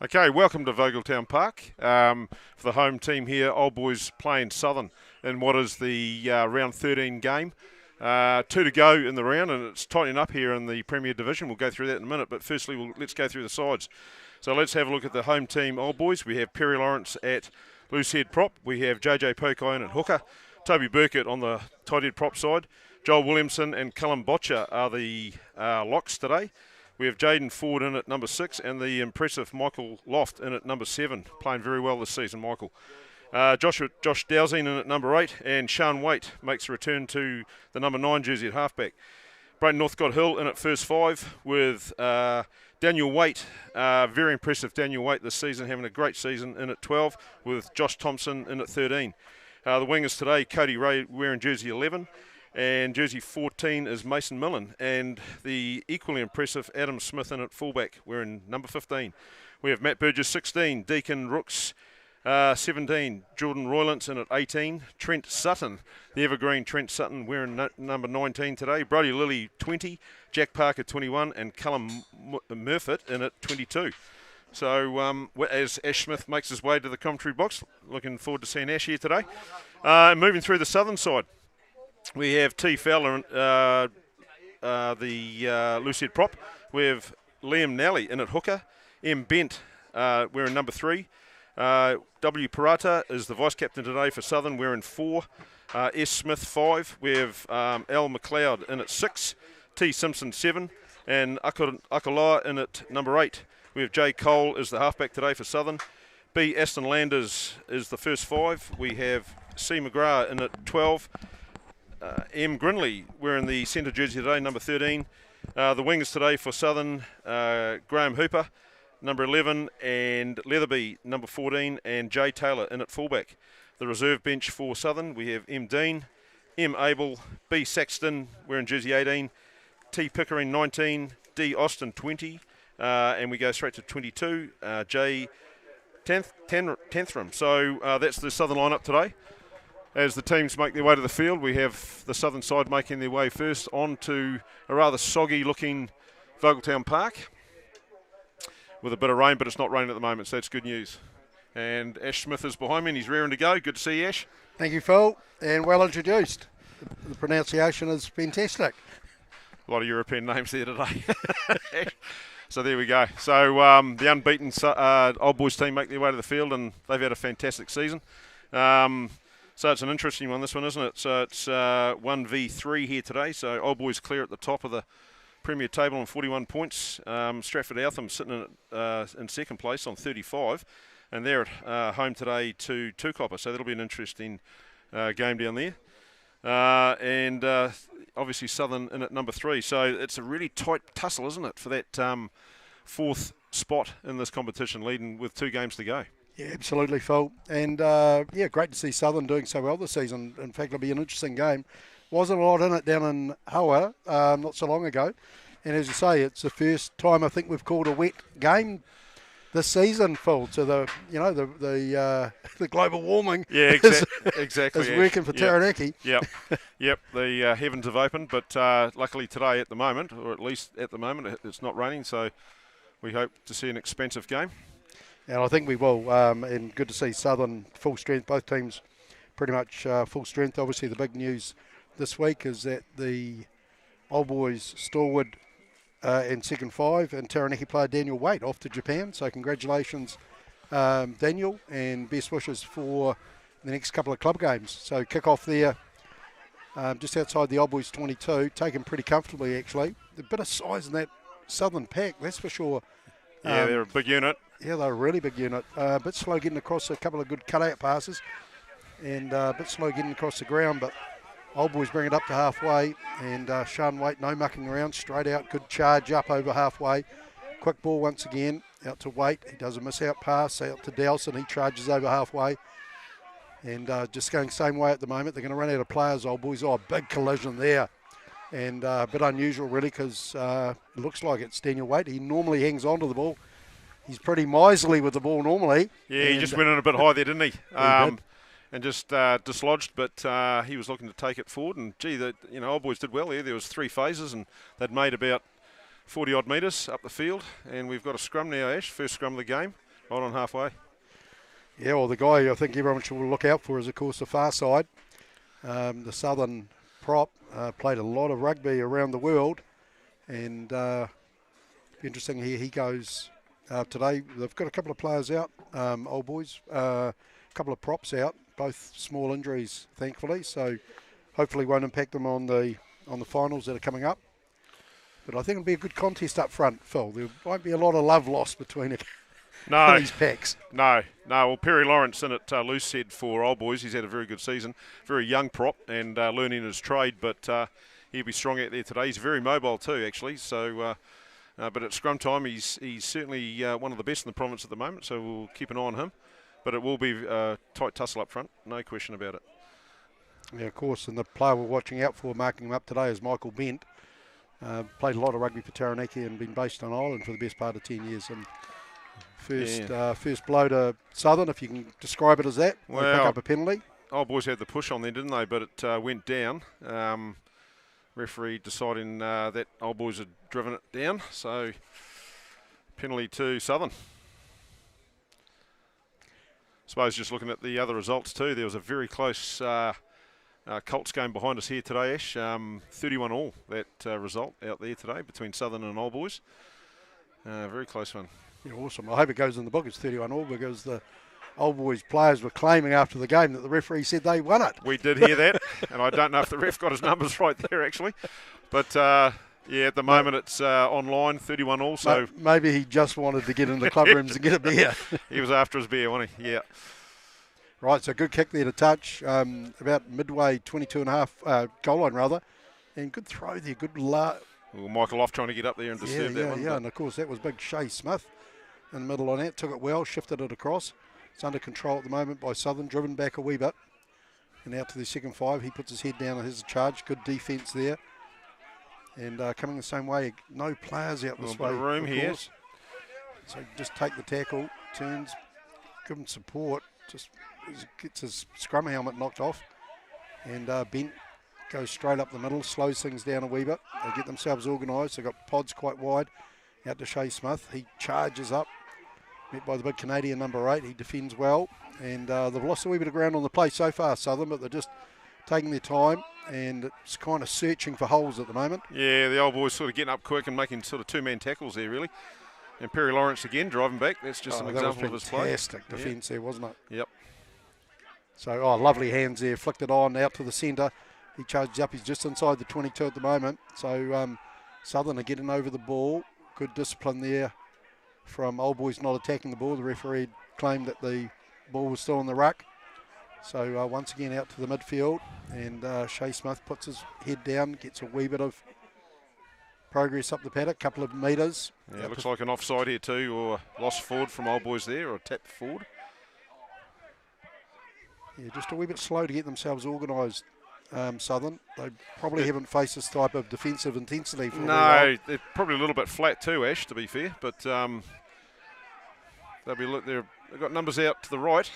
Okay, welcome to Vogeltown Park. For the home team here, Old Boys playing Southern in what is the round 13 game. 2 to go in the round, and it's tightening up here in the Premier Division. We'll go through that in a minute, but firstly, let's go through the sides. So let's have a look at the home team Old Boys. We have Perry Lawrence at loose head prop. We have JJ Pokai at hooker. Toby Burkett on the tight head prop side. Joel Williamson and Callum Botcher are the locks today. We have Jaden Ford in at number 6 and the impressive Michael Loft in at number 7, playing very well this season, Michael. Josh Dowsing in at number 8, and Sean Waite makes a return to the number 9 jersey at halfback. Brayton Northcott Hill in at first 5 with Daniel Waite, very impressive Daniel Waite this season, having a great season in at 12 with Josh Thompson in at 13. The wingers today, Cody Ray wearing jersey 11. And jersey 14 is Mason Millen, and the equally impressive Adam Smith in at fullback wearing number 15. We have Matt Burgess 16, Deacon Rooks 17, Jordan Roylance in at 18, Trent Sutton, the evergreen Trent Sutton wearing number 19 today, Brody Lilly 20, Jack Parker 21, and Callum Murfitt in at 22. So as Ash Smith makes his way to the commentary box, looking forward to seeing Ash here today. Moving through the southern side. We have T. Fowler, the loose head prop. We have Liam Nally in at hooker. M. Bent wearing number 3. W. Parata is the vice-captain today for Southern, wearing 4. S. Smith 5. We have Al McLeod in at 6. T. Simpson 7. And Akaloa in at number 8. We have J. Cole as the halfback today for Southern. B. Aston Landers is the first 5. We have C. McGrath in at 12. M. Grinley wearing the centre jersey today, number 13. The wingers today for Southern, Graham Hooper, number 11, and Leatherby, number 14, and Jay Taylor in at fullback. The reserve bench for Southern, we have M. Dean, M. Abel, B. Saxton wearing jersey 18, T. Pickering 19, D. Austin 20, and we go straight to 22, J. Tenthram. So that's the Southern lineup today. As the teams make their way to the field, we have the southern side making their way first onto a rather soggy-looking Vogeltown Park with a bit of rain, but it's not raining at the moment, so that's good news. And Ash Smith is behind me, and he's rearing to go. Good to see you, Ash. Thank you, Phil, and well introduced. The pronunciation is fantastic. A lot of European names there today. So there we go. So the unbeaten Old Boys team make their way to the field, and they've had a fantastic season. So it's an interesting one, this one, isn't it? So it's 1v3 here today. So Old Boys clear at the top of the Premier table on 41 points. Stratford Outham sitting in second place on 35. And they're at home today to Tukapa. So that'll be an interesting game down there. And obviously Southern in at number 3. So it's a really tight tussle, isn't it, for that fourth spot in this competition, leading with 2 games to go. Yeah, absolutely, Phil. And, great to see Southern doing so well this season. In fact, it'll be an interesting game. Wasn't a lot in it down in Hoa not so long ago. And as you say, it's the first time I think we've called a wet game this season, Phil. So the global warming exactly is working for Taranaki. Yep. The heavens have opened, but luckily today at the moment, or at least at the moment, it's not raining. So we hope to see an expensive game. And I think we will, and good to see Southern full strength, both teams pretty much full strength. Obviously the big news this week is that the Old Boys stalwart and second 5 and Taranaki player Daniel Waite off to Japan. So congratulations Daniel, and best wishes for the next couple of club games. So kickoff there just outside the Old Boys 22, taken pretty comfortably actually. A bit of size in that Southern pack, that's for sure. Yeah, they're a big unit. Yeah, they're a really big unit. A bit slow getting across, a couple of good cut-out passes, and a bit slow getting across the ground, but Old Boys bring it up to halfway, and Sean Waite, no mucking around, straight out, good charge up over halfway. Quick ball once again, out to Waite. He does a miss-out pass, out to Dowson. He charges over halfway, and just going same way at the moment. They're going to run out of players, Old Boys. Oh, a big collision there. And a bit unusual, really, because it looks like it's Daniel Waite. He normally hangs on to the ball. He's pretty miserly with the ball normally. Yeah, he just went in a bit high there, didn't he? He did. And just dislodged, but he was looking to take it forward. And, gee, Old Boys did well there. There was 3 phases, and they'd made about 40-odd metres up the field. And we've got a scrum now, Ash, first scrum of the game. Right on halfway. Yeah, well, the guy I think everyone should look out for is, of course, the far side. The southern prop played a lot of rugby around the world, and interesting here he goes today. They've got a couple of players out, old boys, a couple of props out, both small injuries, thankfully. So hopefully won't impact them on the finals that are coming up. But I think it'll be a good contest up front, Phil. There won't be a lot of love lost between it. No. These packs. No. Well, Perry Lawrence in at loose said for Old Boys. He's had a very good season. Very young prop and learning his trade, but he'll be strong out there today. He's very mobile too, actually. So, but at scrum time, he's certainly one of the best in the province at the moment. So we'll keep an eye on him. But it will be a tight tussle up front, no question about it. Yeah, of course. And the player we're watching out for, marking him up today, is Michael Bent. Played a lot of rugby for Taranaki and been based on Ireland for the best part of 10 years. And first blow to Southern, if you can describe it as that. Well, they pick up a penalty. Old Boys had the push on there, didn't they? But it went down. Referee deciding that Old Boys had driven it down. So penalty to Southern. I suppose just looking at the other results too, there was a very close Colts game behind us here today, Ash. 31-all, that result out there today between Southern and Old Boys. Very close one. Yeah, awesome. I hope it goes in the book. It's 31-all because the Old Boys players were claiming after the game that the referee said they won it. We did hear that, and I don't know if the ref got his numbers right there, actually. But, yeah, at the moment it's online, 31-all. So maybe he just wanted to get in the club rooms and get a beer. He was after his beer, wasn't he? Yeah. Right, so good kick there to touch, about midway, 22 and a half, goal line rather. And good throw there, good Well, Michael off trying to get up there and disturb that one. Yeah, and of course that was big Shay Smith in the middle on that. Took it well, shifted it across. It's under control at the moment by Southern, driven back a wee bit. And out to the second five, he puts his head down on his charge. Good defence there. And coming the same way, no players out this way. A room here. So just take the tackle, turns, give him support. Just gets his scrum helmet knocked off. And Bent goes straight up the middle, slows things down a wee bit. They get themselves organised. They've got pods quite wide. Out to Shay Smith. He charges up. Met by the big Canadian number 8. He defends well. And they've lost a wee bit of ground on the play so far, Southern, but they're just taking their time. And it's kind of searching for holes at the moment. Yeah, the Old Boys sort of getting up quick and making sort of two-man tackles there, really. And Perry Lawrence again driving back. That's just an example of his play. Fantastic defence there, wasn't it? Yep. So, lovely hands there. Flicked it on out to the centre. He charges up. He's just inside the 22 at the moment. So, Southern are getting over the ball. Good discipline there from Old Boys not attacking the ball. The referee claimed that the ball was still in the ruck. So, once again out to the midfield. And Shay Smith puts his head down, gets a wee bit of progress up the paddock, couple of metres. Yeah, looks like an offside here too, or lost forward from Old Boys there, or a tap forward. Yeah, just a wee bit slow to get themselves organised, Southern. They probably haven't faced this type of defensive intensity for a while. They're probably a little bit flat too, Ash, to be fair. But they've got numbers out to the right.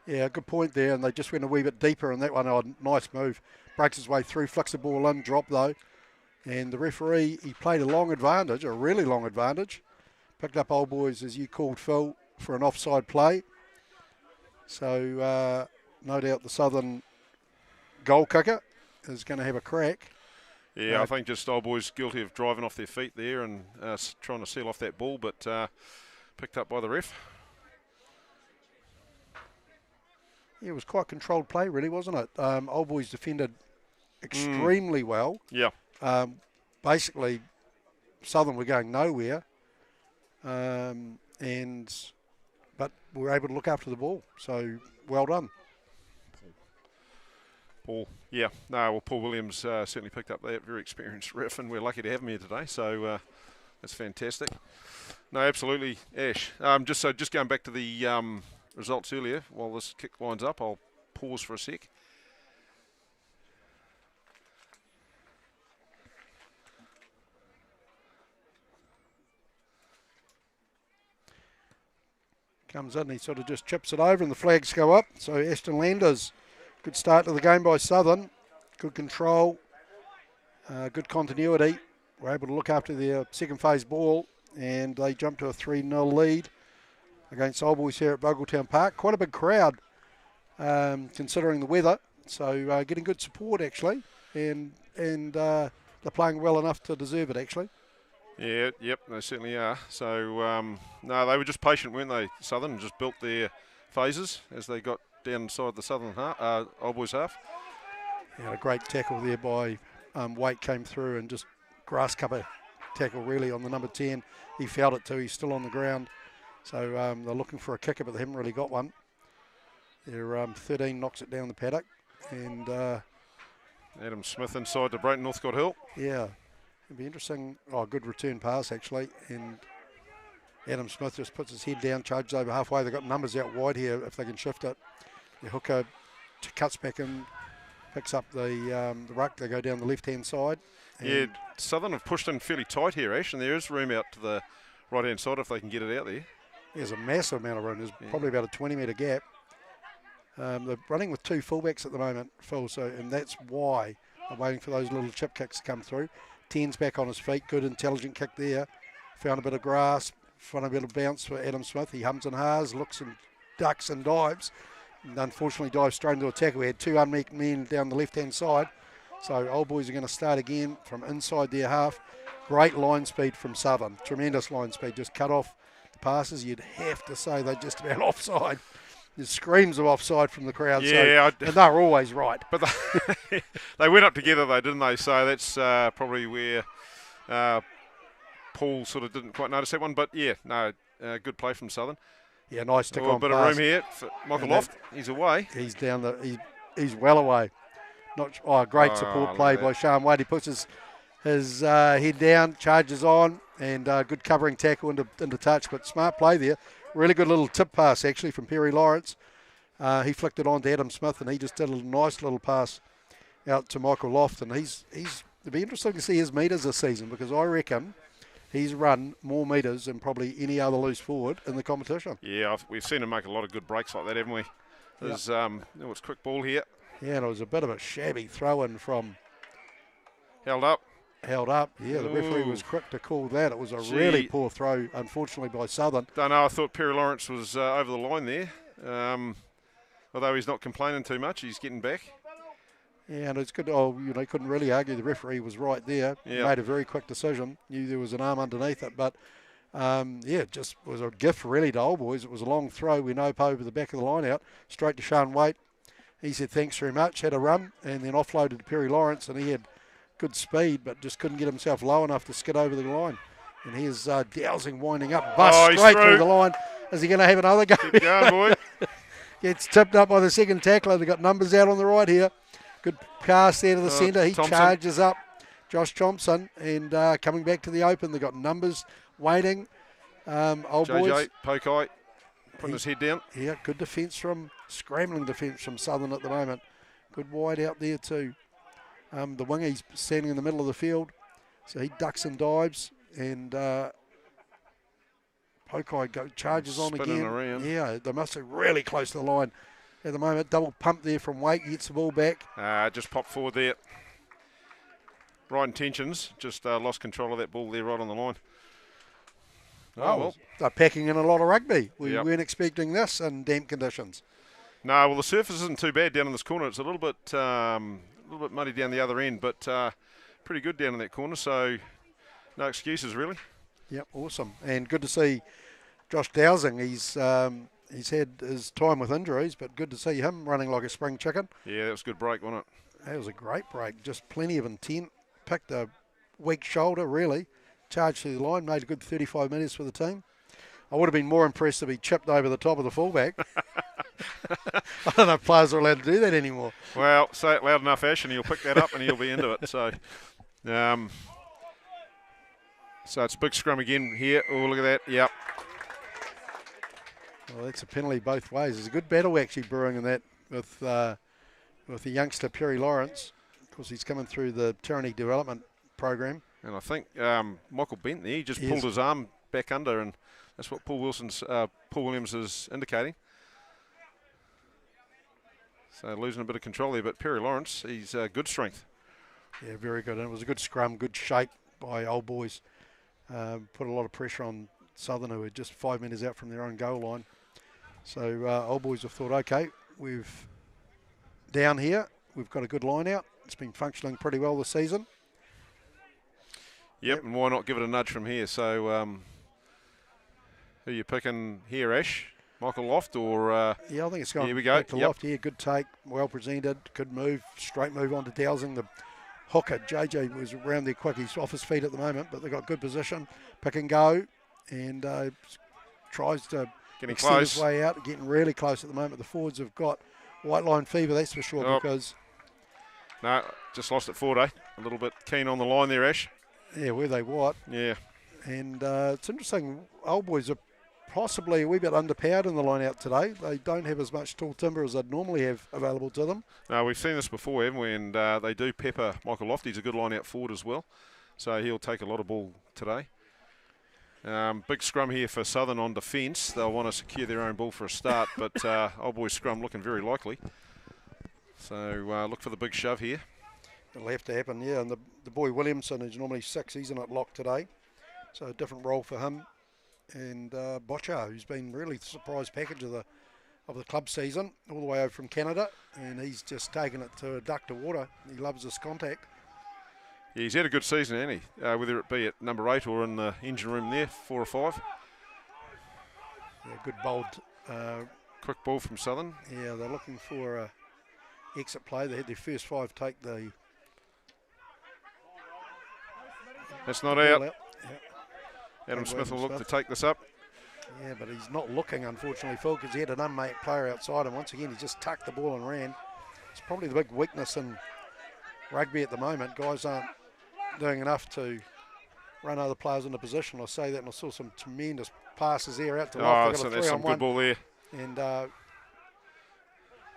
Yeah, good point there, and they just went a wee bit deeper in that one. Oh, nice move. Breaks his way through, flicks the ball in, drop though. And the referee, he played a long advantage, a really long advantage. Picked up Old Boys, as you called, Phil, for an offside play. So, no doubt the Southern goal kicker is going to have a crack. Yeah, I think just Old Boys guilty of driving off their feet there and trying to seal off that ball, but picked up by the ref. Yeah, it was quite controlled play, really, wasn't it? Old Boys defended extremely well. Yeah. Basically, Southern were going nowhere, but we were able to look after the ball. So, well done. Paul, yeah. No, well, Paul Williams certainly picked up that, very experienced ref, and we're lucky to have him here today. So, that's fantastic. No, absolutely, Ash. Just going back to the results earlier, while this kick lines up, I'll pause for a sec. Comes in, he sort of just chips it over and the flags go up. So Ashton Landers, good start to the game by Southern. Good control, good continuity. We're able to look after their second phase ball and they jump to a 3-0 lead. against Old Boys here at Vogeltown Park. Quite a big crowd considering the weather, so getting good support actually, and they're playing well enough to deserve it actually. Yeah, yep, they certainly are. So, no, they were just patient, weren't they, Southern, and just built their phases as they got down inside the Southern half, Old Boys half. Yeah, a great tackle there by Waite came through and just grass cover tackle really on the number 10. He felt it too, he's still on the ground. So they're looking for a kicker, but they haven't really got one. Their 13 knocks it down the paddock. And Adam Smith inside to Brayton Northcote Hill. yeah, it'd be interesting. Oh, good return pass actually. And Adam Smith just puts his head down, charges over halfway. They've got numbers out wide here if they can shift it. The hooker cuts back and picks up the ruck. They go down the left-hand side. Yeah, Southern have pushed in fairly tight here, Ash, and there is room out to the right-hand side if they can get it out there. There's a massive amount of room. There's probably about a 20-metre gap. They're running with two fullbacks at the moment, Phil, and that's why they're waiting for those little chip kicks to come through. 10's back on his feet. Good, intelligent kick there. Found a bit of grass, found a bit of bounce for Adam Smith. He hums and haws, looks and ducks and dives. And unfortunately dives straight into a tackle. We had two unmarked men down the left-hand side. So Old Boys are going to start again from inside their half. Great line speed from Southern. Tremendous line speed. Just cut off the passes. You'd have to say they're just about offside. There's screams of offside from the crowd. Yeah, so, and they're always right. But they went up together though, didn't they? So that's probably where Paul sort of didn't quite notice that one. But yeah, no, good play from Southern. Yeah, nice tick on bit pass. of room here for Michael Loft. He's away. He's down the. He's well away. Great support play by Sean Wade. He puts his head down, charges on, and good covering tackle into touch. But smart play there. Really good little tip pass actually from Perry Lawrence. He flicked it on to Adam Smith, and he just did a nice little pass out to Michael Loft. And it'd be interesting to see his metres this season, because I reckon he's run more metres than probably any other loose forward in the competition. Yeah, we've seen him make a lot of good breaks like that, haven't we? There's it's quick ball here. Yeah, and it was a bit of a shabby throw-in from... Held up. Yeah, the referee was quick to call that. It was a really poor throw, unfortunately, by Southern. Don't know, I thought Perry Lawrence was over the line there. Although he's not complaining too much, he's getting back. Yeah, and it's good. He couldn't really argue. The referee was right there. Yep. He made a very quick decision. Knew there was an arm underneath it, but it just was a gift really to Old Boys. It was a long throw. We nope over the back of the line out, straight to Sean Waite. He said thanks very much, had a run, and then offloaded to Perry Lawrence, and he had good speed, but just couldn't get himself low enough to skid over the line. And here's Dowsing winding up, bust straight through the line. Is he going to have another go? Keep going, boy. Gets tipped up by the second tackler. They've got numbers out on the right here. Good pass there to the centre. He charges up. Josh Thompson, and coming back to the open. They've got numbers waiting. Old Boys. Pokai putting his head down. Yeah, good scrambling defence from Southern at the moment. Good wide out there too. The winger's standing in the middle of the field, so he ducks and dives, and Pokai charges on again. Around. Yeah, they must be really close to the line at the moment. Double pump there from Wake, gets the ball back. Just popped forward there. Right intentions, just lost control of that ball there right on the line. Oh, well. They're packing in a lot of rugby. We weren't expecting this in damp conditions. No, well, the surface isn't too bad down in this corner. It's a little bit muddy down the other end, but pretty good down in that corner, so no excuses really. Yep, awesome. And good to see Josh Dowsing. He's had his time with injuries, but good to see him running like a spring chicken. Yeah, that was a good break, wasn't it? That was a great break. Just plenty of intent. Picked a weak shoulder, really. Charged through the line, made a good 35 metres for the team. I would have been more impressed if he chipped over the top of the fullback. I don't know if players are allowed to do that anymore. Well, say it loud enough, Ash, and he'll pick that up and he'll be into it. So it's a big scrum again here. Oh, look at that. Yep. Well, that's a penalty both ways. There's a good battle actually brewing in that with the youngster Perry Lawrence. Of course, he's coming through the Tyranny Development Program. And I think Michael Bent there, he just pulled his arm back under, and that's what Paul Williams is indicating. So losing a bit of control there, but Perry Lawrence, he's good strength. Yeah, very good. And it was a good scrum, good shape by Old Boys. Put a lot of pressure on Southern, who are just 5 metres out from their own goal line. So Old Boys have thought, okay, we've down here, we've got a good line out. It's been functioning pretty well this season. Yep, and why not give it a nudge from here? So who are you picking here, Ash? Michael Loft or... yeah, I think it's going here we go. back to Loft here. Good take, well presented, good move, straight move on to Dowsing. The hooker, JJ, was around there quick. He's off his feet at the moment, but they've got good position. Pick and go, and tries to extend his way out, getting really close at the moment. The forwards have got white line fever, that's for sure, because... No, just lost it forward, eh? A little bit keen on the line there, Ash. Yeah, were they what? Yeah. And it's interesting, Old Boys are possibly a wee bit underpowered in the line out today. They don't have as much tall timber as they'd normally have available to them. No, we've seen this before, haven't we? And they do pepper Michael Loft. He's a good line out forward as well. So he'll take a lot of ball today. Big scrum here for Southern on defence. They'll want to secure their own ball for a start, but Old Boys scrum looking very likely. So look for the big shove here. It'll have to happen, yeah. And the boy Williamson is normally 6. He's in at lock today. So a different role for him. And Botcha, who's been really the surprise package of the club season, all the way over from Canada. And he's just taken it to a duck to water. He loves this contact. Yeah, he's had a good season, hasn't he? Whether it be at number 8 or in the engine room there, 4 or 5. Yeah, good bold. Quick ball from Southern. Yeah, they're looking for a exit play. They had their first 5 take the... That's not out. Yeah. Adam Smith will look to take this up. Yeah, but he's not looking, unfortunately, Phil, because he had an unmate player outside, and once again, he just tucked the ball and ran. It's probably the big weakness in rugby at the moment. Guys aren't doing enough to run other players into position. I say that, and I saw some tremendous passes there out to Loft. So there's some good ball there. And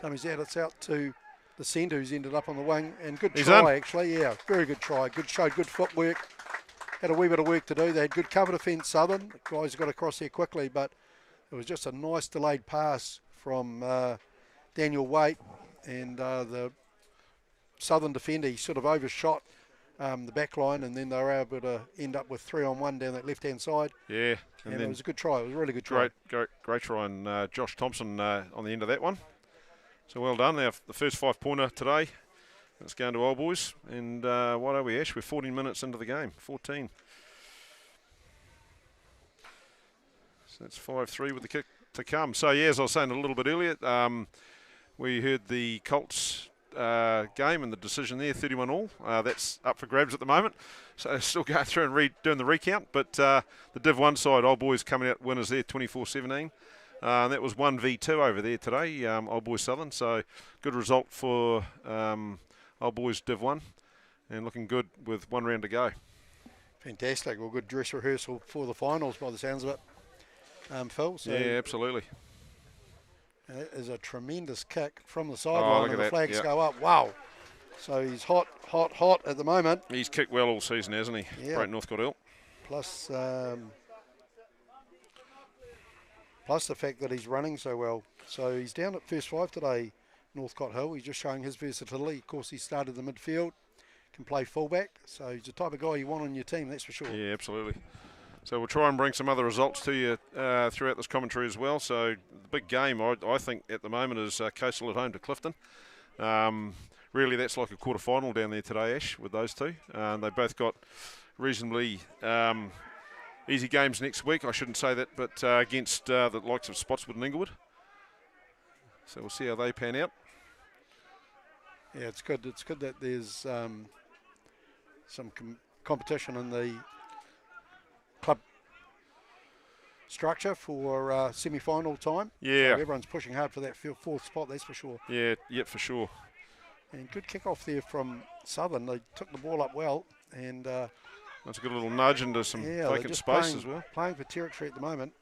dummy's out. It's out to the centre, who's ended up on the wing. And good try, actually. Yeah, very good try. Showed good footwork. Had a wee bit of work to do. They had good cover defence, Southern. The guys got across there quickly, but it was just a nice delayed pass from Daniel Waite, and the Southern defender, he sort of overshot the back line, and then they were able to end up with 3-on-1 down that left-hand side. Yeah. And it was a good try. It was a really good try. Great try, and Josh Thompson on the end of that one. So well done. Now the first 5-pointer today. It's going to Old Boys. And what are we, Ash? We're 14 minutes into the game. 14. So that's 5-3 with the kick to come. So, yeah, as I was saying a little bit earlier, we heard the Colts game and the decision there, 31-all. That's up for grabs at the moment. So still going through and doing the recount. But the Div 1 side, Old Boys coming out winners there, 24-17. And that was 1v2 over there today, Old Boys Southern. So good result for Old Boys Div 1, and looking good with 1 round to go. Fantastic. Well, good dress rehearsal for the finals by the sounds of it, Phil. So yeah, absolutely. That is a tremendous kick from the sideline, and the flags go up. Wow. So he's hot at the moment. He's kicked well all season, hasn't he? Yeah. Great Northcote Hill. Plus the fact that he's running so well. So he's down at first 5 today, Northcote Hill. He's just showing his versatility. Of course, he started the midfield, can play fullback. So he's the type of guy you want on your team, that's for sure. Yeah, absolutely. So we'll try and bring some other results to you throughout this commentary as well. So the big game, I think, at the moment is Coastal at home to Clifton. Really, that's like a quarter-final down there today, Ash, with those two. They both got reasonably easy games next week. I shouldn't say that, but against the likes of Spotswood and Inglewood. So we'll see how they pan out. Yeah, it's good. It's good that there's some competition in the club structure for semi-final time. Yeah. So everyone's pushing hard for that 4th spot, that's for sure. Yeah, for sure. And good kick-off there from Southern. They took the ball up well, and that's a good little nudge into some vacant space as well. Playing for territory at the moment.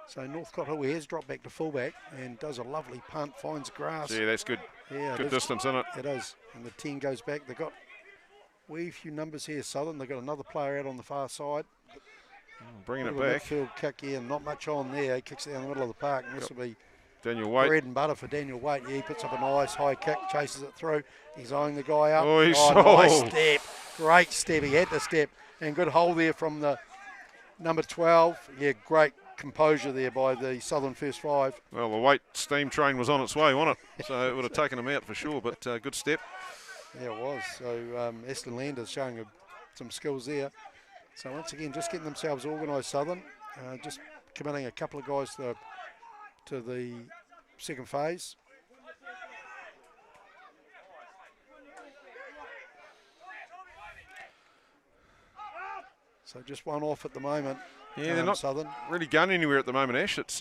So Northcote Hill has dropped back to fullback and does a lovely punt, finds grass. Yeah, that's good. Yeah, good distance in it. It is. And the 10 goes back. They've got wee few numbers here, Southern. They've got another player out on the far side. Bringing it back. Midfield kick, yeah, not much on there. He kicks it down the middle of the park, and this will be Daniel Waite. Bread and butter for Daniel Waite. Yeah, he puts up a nice high kick, chases it through. He's eyeing the guy up. Oh, nice step. Great step. He had to step. And good hold there from the Number 12, yeah, great composure there by the Southern first 5. Well, the weight steam train was on its way, wasn't it? So it would have taken him out for sure, but good step. Yeah, it was. So Aston Landers showing some skills there. So once again, just getting themselves organised, Southern. Just committing a couple of guys to the second phase. So just one off at the moment. Yeah, they're not Southern really going anywhere at the moment, Ash. It's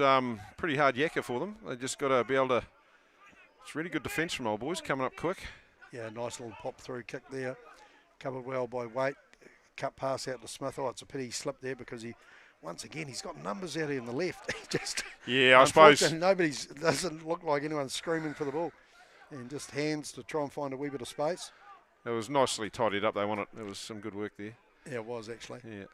pretty hard yakka for them. They just got to be able to. It's really good defence from Old Boys, coming up quick. Yeah, nice little pop through kick there, covered well by Waite. Cut pass out to Smith. Oh, it's a pity he slipped there because once again he's got numbers out here on the left. Just yeah, I suppose doesn't look like anyone's screaming for the ball, and just hands to try and find a wee bit of space. It was nicely tidied up. They won it. There was some good work there. Yeah, it was actually. Yeah.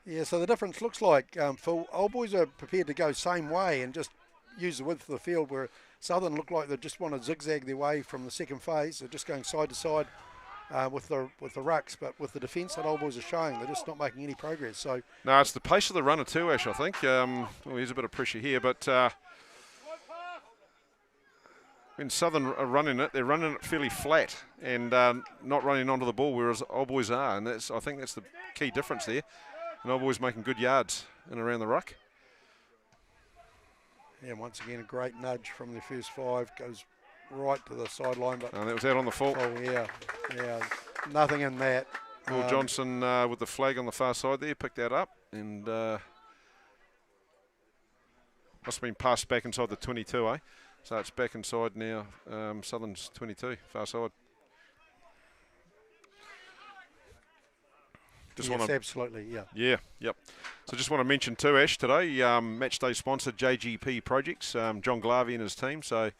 Yeah, so the difference looks like, Phil, Old Boys are prepared to go same way and just use the width of the field, where Southern look like they just want to zigzag their way from the second phase. They're just going side to side with the rucks, but with the defence that Old Boys are showing, they're just not making any progress. So no, it's the pace of the runner too, Ash, I think. Well, here's a bit of pressure here, but when Southern are running it, they're running it fairly flat and not running onto the ball, whereas Old Boys are, and I think that's the key difference there. And Old Boys making good yards in and around the ruck. Yeah, once again, a great nudge from their first 5, goes right to the sideline. But that was out on the full. Oh, yeah, nothing in that. Will Johnson with the flag on the far side there, picked that up, and must have been passed back inside the 22, eh? So it's back inside now, Southern's 22, far side. Yes, absolutely, yeah. Yeah, yep. So just want to mention too, Ash, today, match day sponsor JGP Projects, John Glavey and his team. So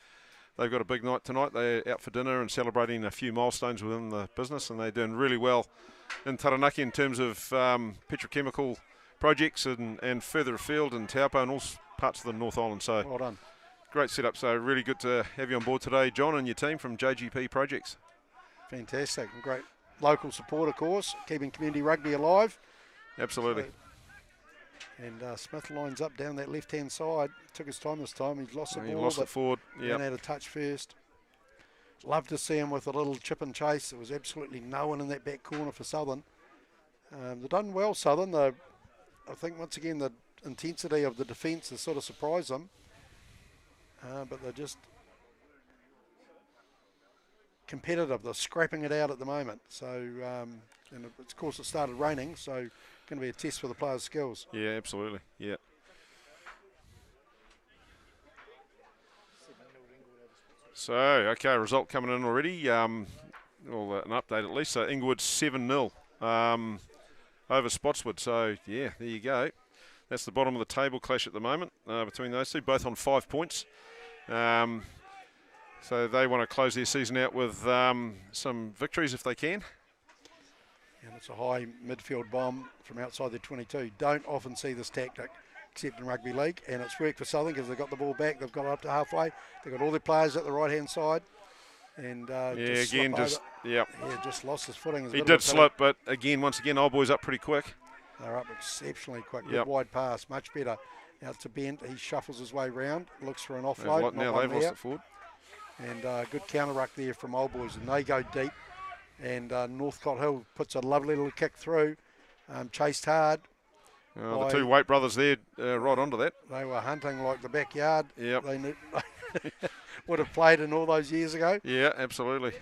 they've got a big night tonight. They're out for dinner and celebrating a few milestones within the business, and they're doing really well in Taranaki in terms of petrochemical projects and further afield in Taupo and all parts of the North Island. So well done. Great setup. So really good to have you on board today, John, and your team from JGP Projects. Fantastic. And great local support, of course, keeping community rugby alive. Absolutely. So, and Smith lines up down that left-hand side. Took his time this time. He's lost the ball. He lost it forward. Yeah. And had a touch first. Love to see him with a little chip and chase. There was absolutely no one in that back corner for Southern. They've done well, Southern. I think, once again, the intensity of the defence has sort of surprised them. But they're just competitive. They're scrapping it out at the moment. So, and of course it started raining, so going to be a test for the players' skills. Yeah, absolutely. Yeah. So, okay, result coming in already. Well, an update at least. So, Inglewood 7-0 over Spotswood. So, yeah, there you go. That's the bottom of the table clash at the moment between those two, both on 5 points. So they want to close their season out with some victories if they can. And it's a high midfield bomb from outside their 22. Don't often see this tactic except in rugby league, and it's worked for Southern because they've got the ball back. They've got it up to halfway. They've got all their players at the right-hand side. And just lost his footing. He did slip, but once again, Old Boys up pretty quick. They're up exceptionally quick. Good wide pass, much better. Out to Bent, he shuffles his way round, looks for an offload. Now they've lost it forward. And good counter ruck there from Old Boys, and they go deep. And Northcott Hill puts a lovely little kick through, chased hard. The two Waite brothers there, right onto that. They were hunting like the backyard. Yep. They would have played in all those years ago. Yeah, absolutely.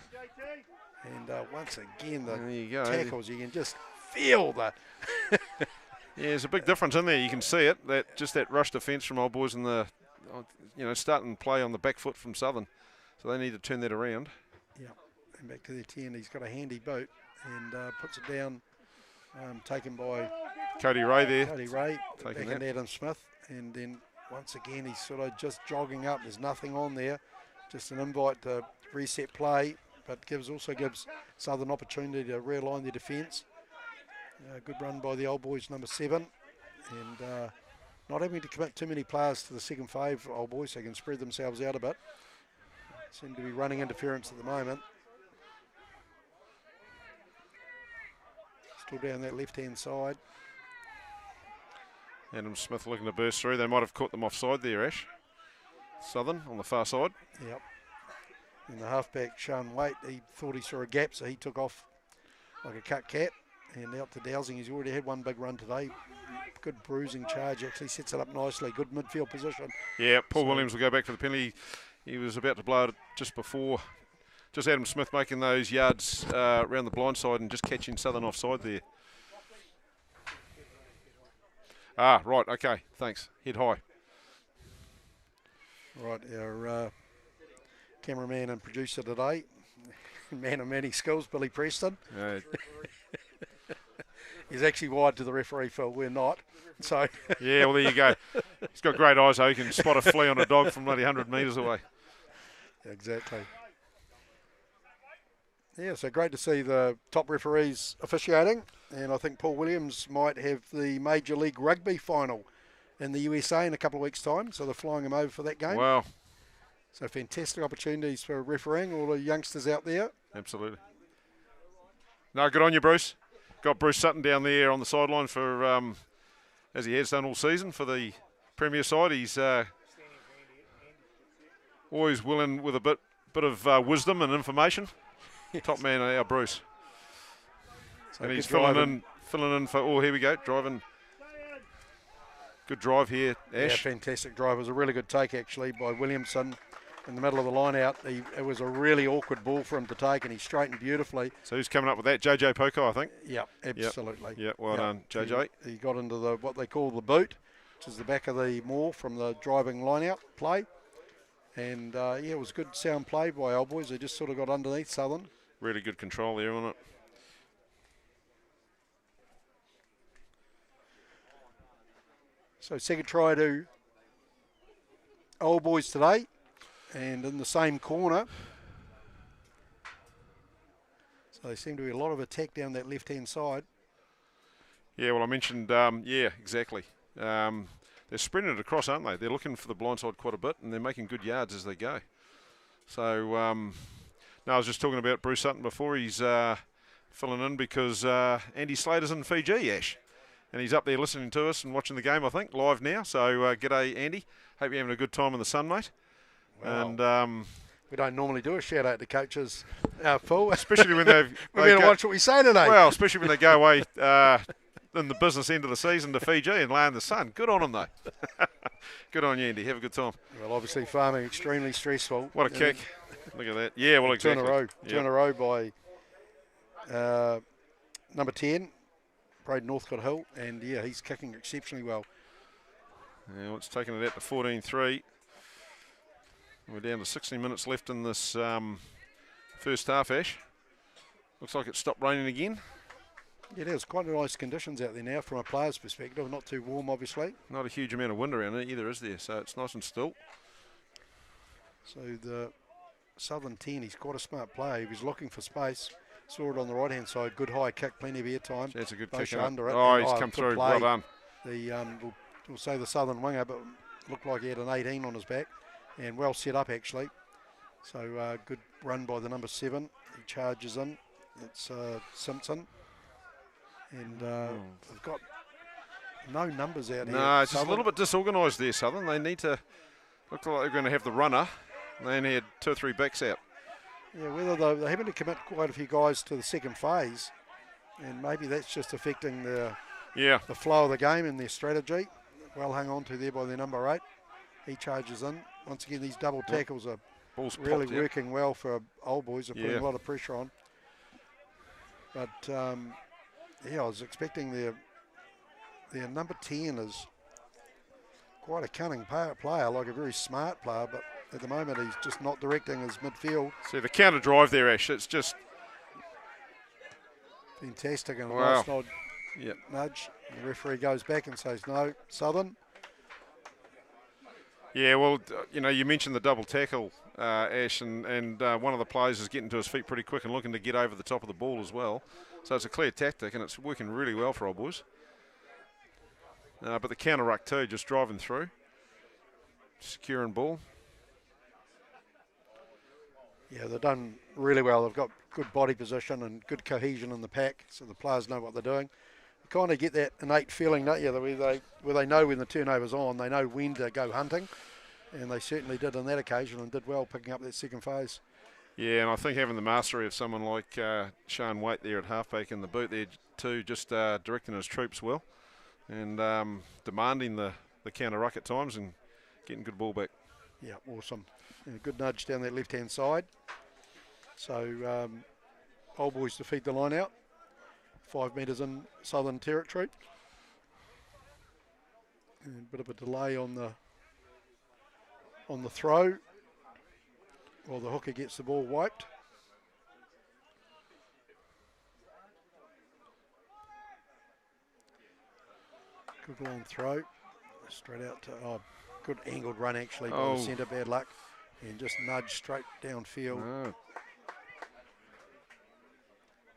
And once again, the there you go. tackles, you can just feel the... Yeah, there's a big difference in there. You can see it. That rush defence from Old Boys and the, starting play on the back foot from Southern. So they need to turn that around. Yeah, and back to their 10. He's got a handy boot and puts it down, taken by Cody Ray there. Cody Ray, taking back in Adam Smith. And then once again, he's sort of just jogging up. There's nothing on there. Just an invite to reset play, but also gives Southern opportunity to realign their defence. Good run by the Old Boys, number 7. And not having to commit too many players to the second phase for Old Boys, so they can spread themselves out a bit. Seem to be running interference at the moment. Still down that left-hand side. Adam Smith looking to burst through. They might have caught them offside there, Ash. Southern on the far side. Yep. And the halfback, Sean Waite, he thought he saw a gap, so he took off like a cut cat and out to Dowsing. He's already had one big run today. Good bruising charge, actually sets it up nicely. Good midfield position. Yeah, Paul Williams will go back for the penalty. He was about to blow it just before. Just Adam Smith making those yards around the blind side and just catching Southern offside there. Ah, right, okay, thanks. Head high. Right, our cameraman and producer today, man of many skills, Billy Preston. He's actually wide to the referee, Phil. We're not. So yeah, well, there you go. He's got great eyes, though. He can spot a flea on a dog from nearly 100 metres away. Exactly. Yeah, so great to see the top referees officiating. And I think Paul Williams might have the Major League Rugby final in the USA in a couple of weeks' time. So they're flying him over for that game. Wow. So fantastic opportunities for refereeing, all the youngsters out there. Absolutely. No, good on you, Bruce. Got Bruce Sutton down there on the sideline for, as he has done all season, for the Premier side. He's always willing with a bit of wisdom and information. Yes. Top man, our Bruce. So and he's filling in for, oh, here we go, driving. Good drive here, Ash. Yeah, fantastic drive. It was a really good take, actually, by Williamson in the middle of the line out. It was a really awkward ball for him to take, and he straightened beautifully. So who's coming up with that? JJ Poco, I think? Yeah, absolutely. Yeah, well done, JJ. He got into the what they call the boot, which is the back of the maul from the driving line out play. And, yeah, it was good sound play by Old Boys. They just sort of got underneath Southern. Really good control there, wasn't it? So second try to Old Boys today, and in the same corner. So there seemed to be a lot of attack down that left-hand side. Yeah, well, I mentioned, yeah, exactly. They're spreading it across, aren't they? They're looking for the blind side quite a bit, and they're making good yards as they go. So, no, I was just talking about Bruce Sutton before. He's filling in because Andy Slater's in Fiji, Ash. And he's up there listening to us and watching the game, I think, live now. So, g'day, Andy. Hope you're having a good time in the sun, mate. Wow. And we don't normally do a shout-out to coaches, Phil. Especially when they've... we better watch what we say today. Well, especially when they go away in the business end of the season to Fiji and lay in the sun. Good on them, though. Good on you, Andy. Have a good time. Well, obviously, farming extremely stressful. What a kick. Look at that. Yeah, well, exactly. Two in a row by number 10. Braden Northcote Hill, and yeah, he's kicking exceptionally well. Yeah, well, it's taken it out to 14-3. We're down to 16 minutes left in this first half, Ash. Looks like it stopped raining again. Yeah, there's quite nice conditions out there now from a player's perspective. Not too warm, obviously. Not a huge amount of wind around it either, is there? So it's nice and still. So the Southern 10, he's quite a smart player. He was looking for space. Saw it on the right-hand side. Good high kick, plenty of air time. That's a good kick. Under it. Oh, he's come through. Well done. We'll say the Southern winger, but looked like he had an 18 on his back. And well set up, actually. So good run by the number 7. He charges in. It's Simpson. And they've got no numbers out here. No, it's just a little bit disorganised there, Southern. They need to look like they're going to have the runner. They only had 2 or 3 backs out. Yeah, whether they're having to commit quite a few guys to the second phase, and maybe that's just affecting the flow of the game and their strategy. Well hung on to there by their number 8. He charges in. Once again, these double tackles are really working well for Old Boys. They're putting a lot of pressure on. But, yeah, I was expecting their number 10 is quite a cunning player, like a very smart player, but at the moment, he's just not directing his midfield. See the counter drive there, Ash. It's just fantastic, and a nice nod, nudge. And the referee goes back and says, "No, Southern." Yeah, well, you know, you mentioned the double tackle, Ash, and one of the players is getting to his feet pretty quick and looking to get over the top of the ball as well. So it's a clear tactic, and it's working really well for Old Boys. But the counter ruck too, just driving through, securing ball. Yeah, they've done really well. They've got good body position and good cohesion in the pack, so the players know what they're doing. kind of get that innate feeling, don't you, where they know when the turnover's on, they know when to go hunting, and they certainly did on that occasion and did well picking up that second phase. Yeah, and I think having the mastery of someone like Sean Waite there at halfback in the boot there too, just directing his troops well and demanding the counter ruck at times and getting good ball back. Yeah, awesome. And a good nudge down that left-hand side. So Old Boys to feed the line out. 5 metres in Southern territory. And a bit of a delay on the throw while the hooker gets the ball wiped. Good long throw. Straight out to, good angled run actually by the centre, bad luck. And just nudge straight downfield. Oh. Not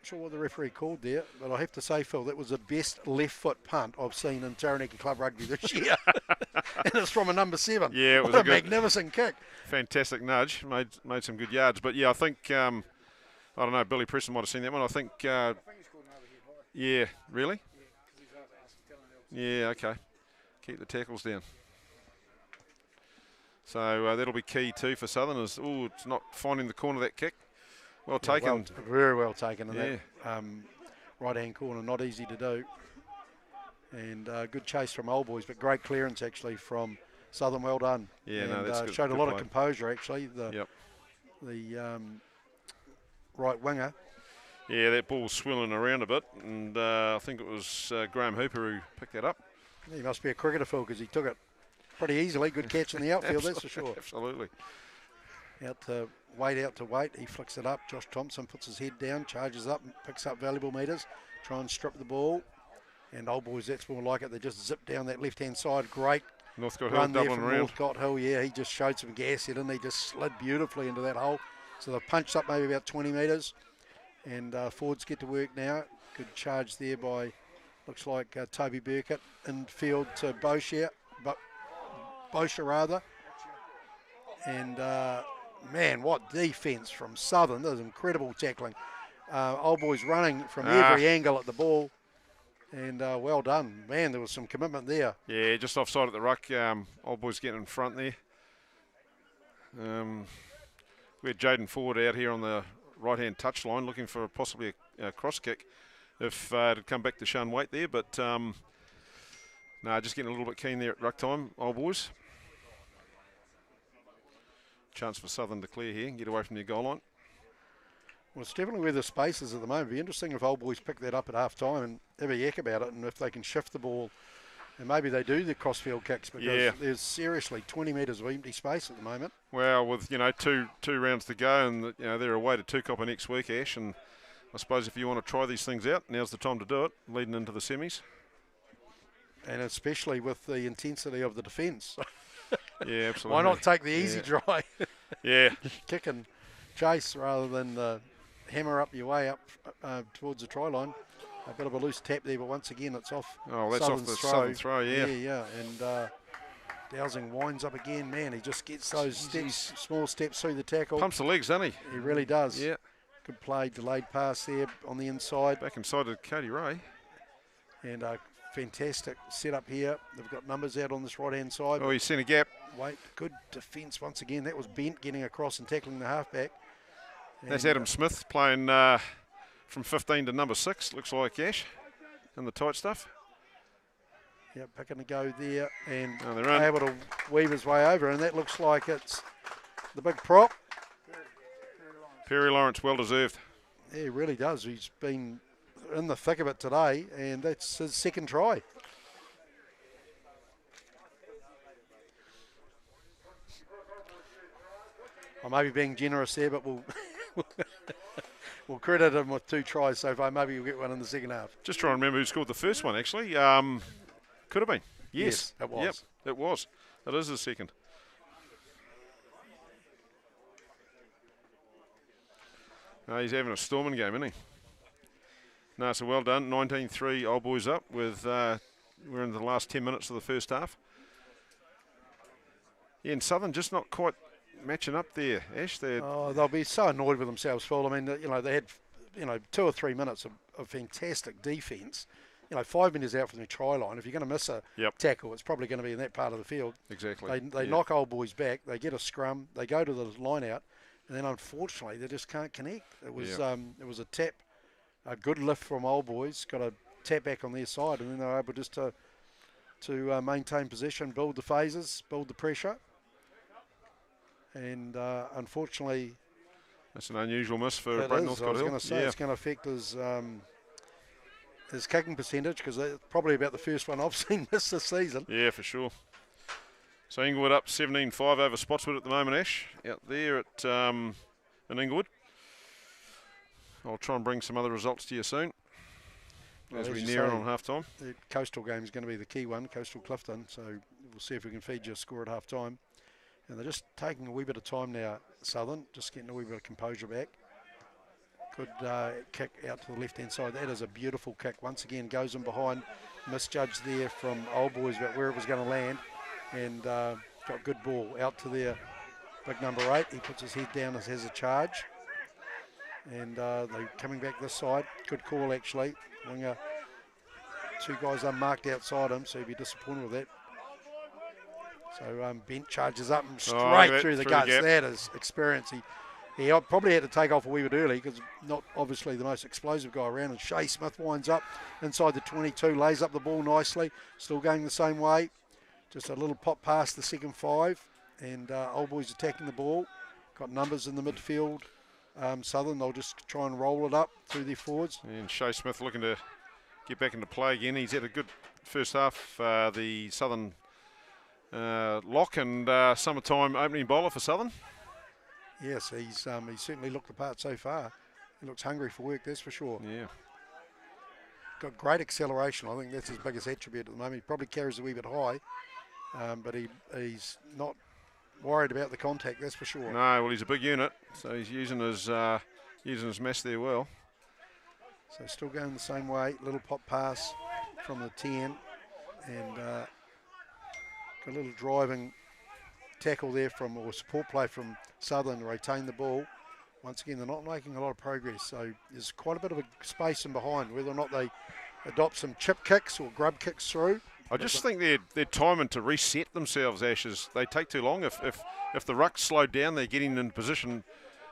sure what the referee called there, but I have to say, Phil, that was the best left foot punt I've seen in Taranaki Club Rugby this year. And it's from a number 7. Yeah, it was a magnificent kick. Fantastic nudge. Made some good yards. But yeah, I think, I don't know, Billy Preston might have seen that one. I think he's called another head high. Yeah, really? Yeah, okay. Keep the tackles down. So that'll be key too for Southern. It's not finding the corner of that kick. Well taken. Very well taken in that right-hand corner. Not easy to do. And good chase from Old Boys, but great clearance actually from Southern. Well done. Yeah, and, no, that's good. Showed good a lot play. of composure actually. The right winger. Yeah, that ball's swirling around a bit, and I think it was Graham Hooper who picked that up. He must be a cricketer, Phil, because he took it pretty easily. Good catch in the outfield, that's for sure. Absolutely. Out to Wait. He flicks it up. Josh Thompson puts his head down, charges up, and picks up valuable metres. Try and strip the ball. And Old Boys, that's more like it. They just zip down that left-hand side. Great Northcote run Hill there doubling from around. Northcote Hill. Yeah, he just showed some gas here, didn't he? Just slid beautifully into that hole. So they've punched up maybe about 20 metres. And Fords get to work now. Good charge there by, looks like Toby Burkett. Infield to Bosher rather. And man, what defence from Southern. That was incredible tackling. Old Boys running from every angle at the ball. And well done. Man, there was some commitment there. Yeah, just offside at the ruck. Old Boys getting in front there. We had Jaden Ford out here on the right-hand touchline looking for possibly a cross kick if it had come back to Sean Waite there. But just getting a little bit keen there at ruck time, Old Boys. Chance for Southern to clear here and get away from their goal line. Well, it's definitely where the space is at the moment. It'd be interesting if Old Boys pick that up at half time and have a yak about it, and if they can shift the ball, and maybe they do the crossfield kicks, because there's seriously 20 metres of empty space at the moment. Well, with two rounds to go, and they're away to Tukapa next week, Ash, and I suppose if you want to try these things out, now's the time to do it, leading into the semis. And especially with the intensity of the defence. Yeah, absolutely. Why not take the easy try? Yeah. Kick and chase rather than hammer up your way up towards the try line. A bit of a loose tap there, but once again it's off. Oh, that's Southern's off the Southern throw, yeah. Yeah. And Dowsing winds up again. Man, he just gets those small steps through the tackle. Pumps the legs, doesn't he? He really does. Yeah. Good play, delayed pass there on the inside. Back inside to Cody Ray. And a fantastic setup here. They've got numbers out on this right-hand side. Oh, he's seen a gap. Wait, good defence once again. That was Bent getting across and tackling the halfback. And that's Adam Smith playing from 15 to number 6, looks like, Ash, in the tight stuff. Yeah, picking a go there and they're able to weave his way over, and that looks like it's the big prop. Perry Lawrence, well deserved. Yeah, he really does. He's been in the thick of it today, and that's his second try. I may be being generous there, but we'll credit him with 2 tries so far. Maybe he'll get one in the second half. Just trying to remember who scored the first one, actually. Could have been. Yes, it was. Yep, it was. It is the second. He's having a storming game, isn't he? No, so well done. 19-3, Old Boys up with, we're in the last 10 minutes of the first half. Yeah, and Southern just not quite matching up there, Ash. They'll be so annoyed with themselves, Phil. I mean, they had, 2 or 3 minutes of fantastic defence. 5 metres out from the try line. If you're going to miss a tackle, it's probably going to be in that part of the field. Exactly. They knock Old Boys back. They get a scrum. They go to the line out, and then unfortunately they just can't connect. It was a tap, a good lift from Old Boys. Got a tap back on their side, and then they were able just to maintain possession, build the phases, build the pressure. And unfortunately, that's an unusual miss for Great Northcote Hill. I was going to say it's going to affect his kicking percentage, because it's probably about the first one I've seen miss this season. Yeah, for sure. So Inglewood up 17-5 over Spotswood at the moment, Ash, out there at in Inglewood. I'll try and bring some other results to you soon as we near on half-time. The Coastal game is going to be the key one, Coastal Clifton, so we'll see if we can feed you a score at half-time. And they're just taking a wee bit of time now, Southern, just getting a wee bit of composure back. Good kick out to the left-hand side. That is a beautiful kick. Once again, goes in behind. Misjudged there from Old Boys about where it was going to land. And got good ball out to their big number 8. He puts his head down as has a charge. And they're coming back this side. Good call, actually. Winger, 2 guys unmarked outside him, so he'd be disappointed with that. So Bent charges up and straight through the guts. That is experience. He probably had to take off a wee bit early, because not obviously the most explosive guy around. And Shea Smith winds up inside the 22, lays up the ball nicely. Still going the same way. Just a little pop past the second 5. And Old Boys attacking the ball. Got numbers in the midfield. Southern, they'll just try and roll it up through their forwards. And Shea Smith looking to get back into play again. He's had a good first half, the Southern lock and summertime opening bowler for Southern. Yes, he's certainly looked the part so far. He looks hungry for work, that's for sure. Yeah. Got great acceleration. I think that's his biggest attribute at the moment. He probably carries a wee bit high, but he's not worried about the contact, that's for sure. No, well, he's a big unit, so he's using his mass there well. So still going the same way. Little pop pass from the 10, and got a little driving tackle there or support play from Southern to retain the ball. Once again, they're not making a lot of progress, so there's quite a bit of a space in behind, whether or not they adopt some chip kicks or grub kicks through. I just think they're timing to reset themselves, Ashes. They take too long. If the ruck's slowed down, they're getting in position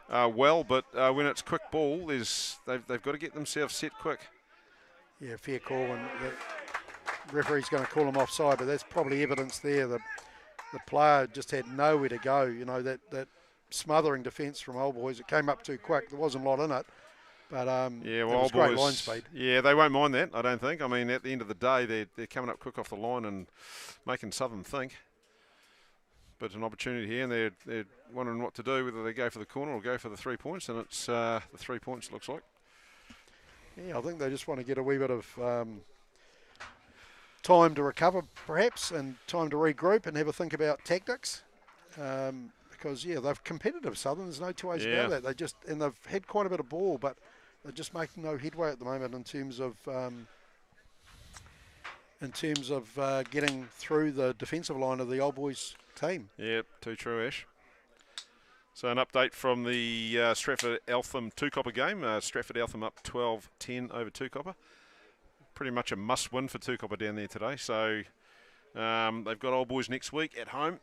well, but when it's quick ball, they've got to get themselves set quick. Yeah, fair call, and the referee's going to call them offside, but that's probably evidence there. The player just had nowhere to go. You know, that smothering defence from Old Boys, it came up too quick. There wasn't a lot in it, but yeah, well, it was Old Boys, great line speed. Yeah, they won't mind that, I don't think. I mean, at the end of the day, they're coming up quick off the line and making Southern think. But an opportunity here, and they're wondering what to do, whether they go for the corner or go for the 3 points, and it's the 3 points, it looks like. Yeah, I think they just want to get a wee bit of time to recover, perhaps, and time to regroup and have a think about tactics. Because, yeah, they're competitive, Southern. There's no two ways about that. They've had quite a bit of ball, but they're just making no headway at the moment in terms of getting through the defensive line of the Old Boys team. Yeah, too true, Ash. So an update from the Stratford-Eltham 2-copper game. Stratford-Eltham up 12-10 over 2-copper. Pretty much a must-win for 2-copper down there today. So they've got Old Boys next week at home,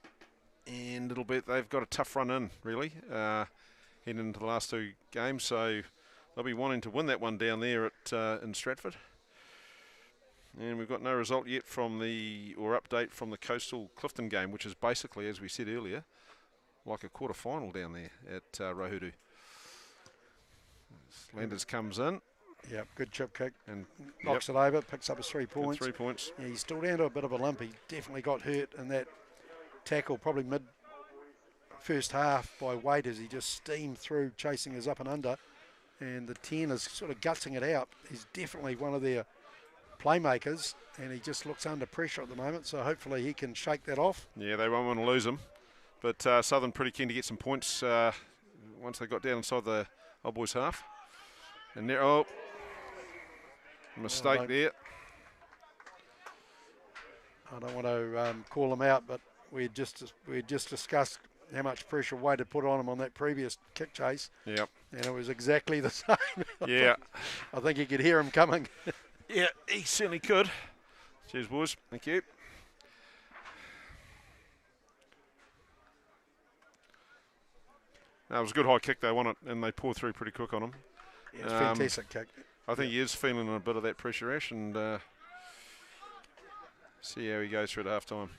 and they've got a tough run in, really, heading into the last 2 games. So they'll be wanting to win that one down there in Stratford. And we've got no result yet update from the Coastal Clifton game, which is basically, as we said earlier, like a quarter-final down there at Rohudu. Landers comes in. Yep, good chip kick. And knocks it over, picks up his 3 points. 3 points. Yeah, he's still down to a bit of a limp. He definitely got hurt in that tackle, probably mid first half by Wade, as he just steamed through chasing his up and under. And the 10 is sort of gutsing it out. He's definitely one of their playmakers, and he just looks under pressure at the moment, so hopefully he can shake that off. Yeah, they won't want to lose him. But Southern pretty keen to get some points once they got down inside the Old Boys half. And there, mistake there. I don't want to call them out, but we just discussed how much pressure Wade had put on him on that previous kick chase. Yep. And it was exactly the same. Yeah. I think you could hear him coming. Yeah, he certainly could. Cheers, boys. Thank you. That was a good high kick they won it, and they poured through pretty quick on him. Yeah, it's a fantastic kick. I think he is feeling a bit of that pressure, Ash, and see how he goes through at half time.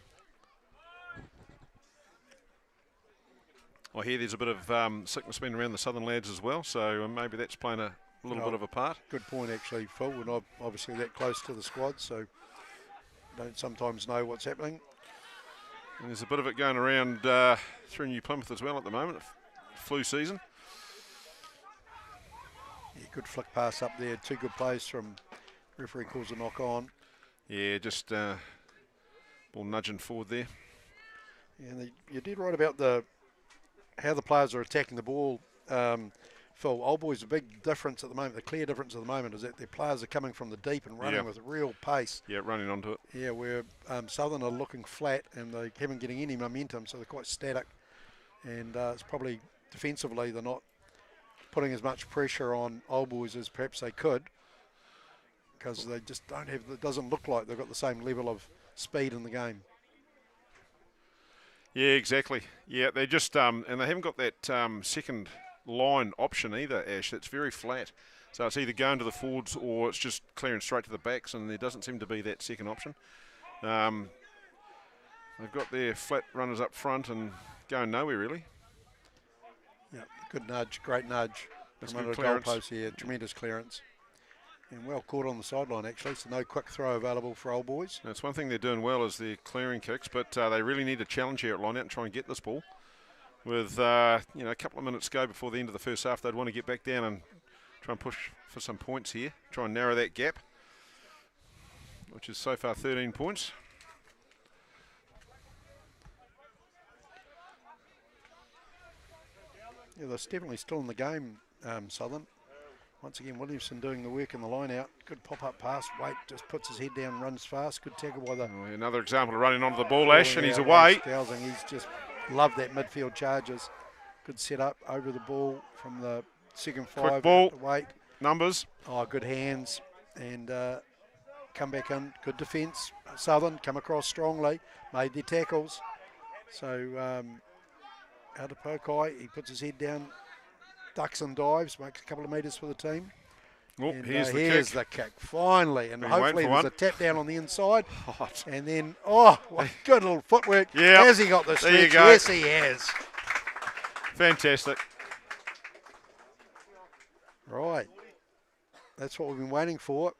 I hear there's a bit of sickness been around the Southern lads as well, so maybe that's playing a little bit of a part. Good point, actually, Phil. We're not obviously that close to the squad, so don't sometimes know what's happening. And there's a bit of it going around through New Plymouth as well at the moment, flu season. Yeah, good flick pass up there. 2 good plays from referee calls a knock on. Yeah, just ball nudging forward there. Yeah, and you did right about how the players are attacking the ball. Phil, Old Boys, a big difference at the moment, the clear difference at the moment is that their players are coming from the deep and running with real pace. Yeah, running onto it. Yeah, where Southern are looking flat and they haven't getting any momentum, so they're quite static. And it's probably defensively they're not putting as much pressure on Old Boys as perhaps they could, because they just don't have, it doesn't look like they've got the same level of speed in the game. Yeah, exactly. Yeah, they just and they haven't got that second line option either, Ash. It's very flat. So it's either going to the forwards or it's just clearing straight to the backs, and there doesn't seem to be that second option. They've got their flat runners up front and going nowhere really. Yeah, good nudge, great nudge. That's from good under the goalpost here, tremendous clearance. And well caught on the sideline actually, so no quick throw available for Old Boys. That's one thing they're doing well is their clearing kicks, but they really need a challenge here at line out and try and get this ball. With a couple of minutes to go before the end of the first half, they'd want to get back down and try and push for some points here, try and narrow that gap, which is so far 13 points. Yeah, they're definitely still in the game, Southern. Once again, Williamson doing the work in the line out. Good pop-up pass. Waite just puts his head down and runs fast. Good tackle by the... Another example of running onto the ball, Ash, and he's away. Dowsing. He's just loved that midfield charges. Good setup over the ball from the second 5. Quick ball. Waite. Numbers. Oh, good hands. And come back in. Good defence. Southern come across strongly. Made their tackles. So out of Pokai, he puts his head down. Ducks and dives, makes a couple of metres for the team. Oh, and, here's the kick, finally. And hopefully there's a tap down on the inside. Hot. And then, what good little footwork. Yep. Has he got the stretch? There you go. Yes, he has. Fantastic. Right. That's what we've been waiting for,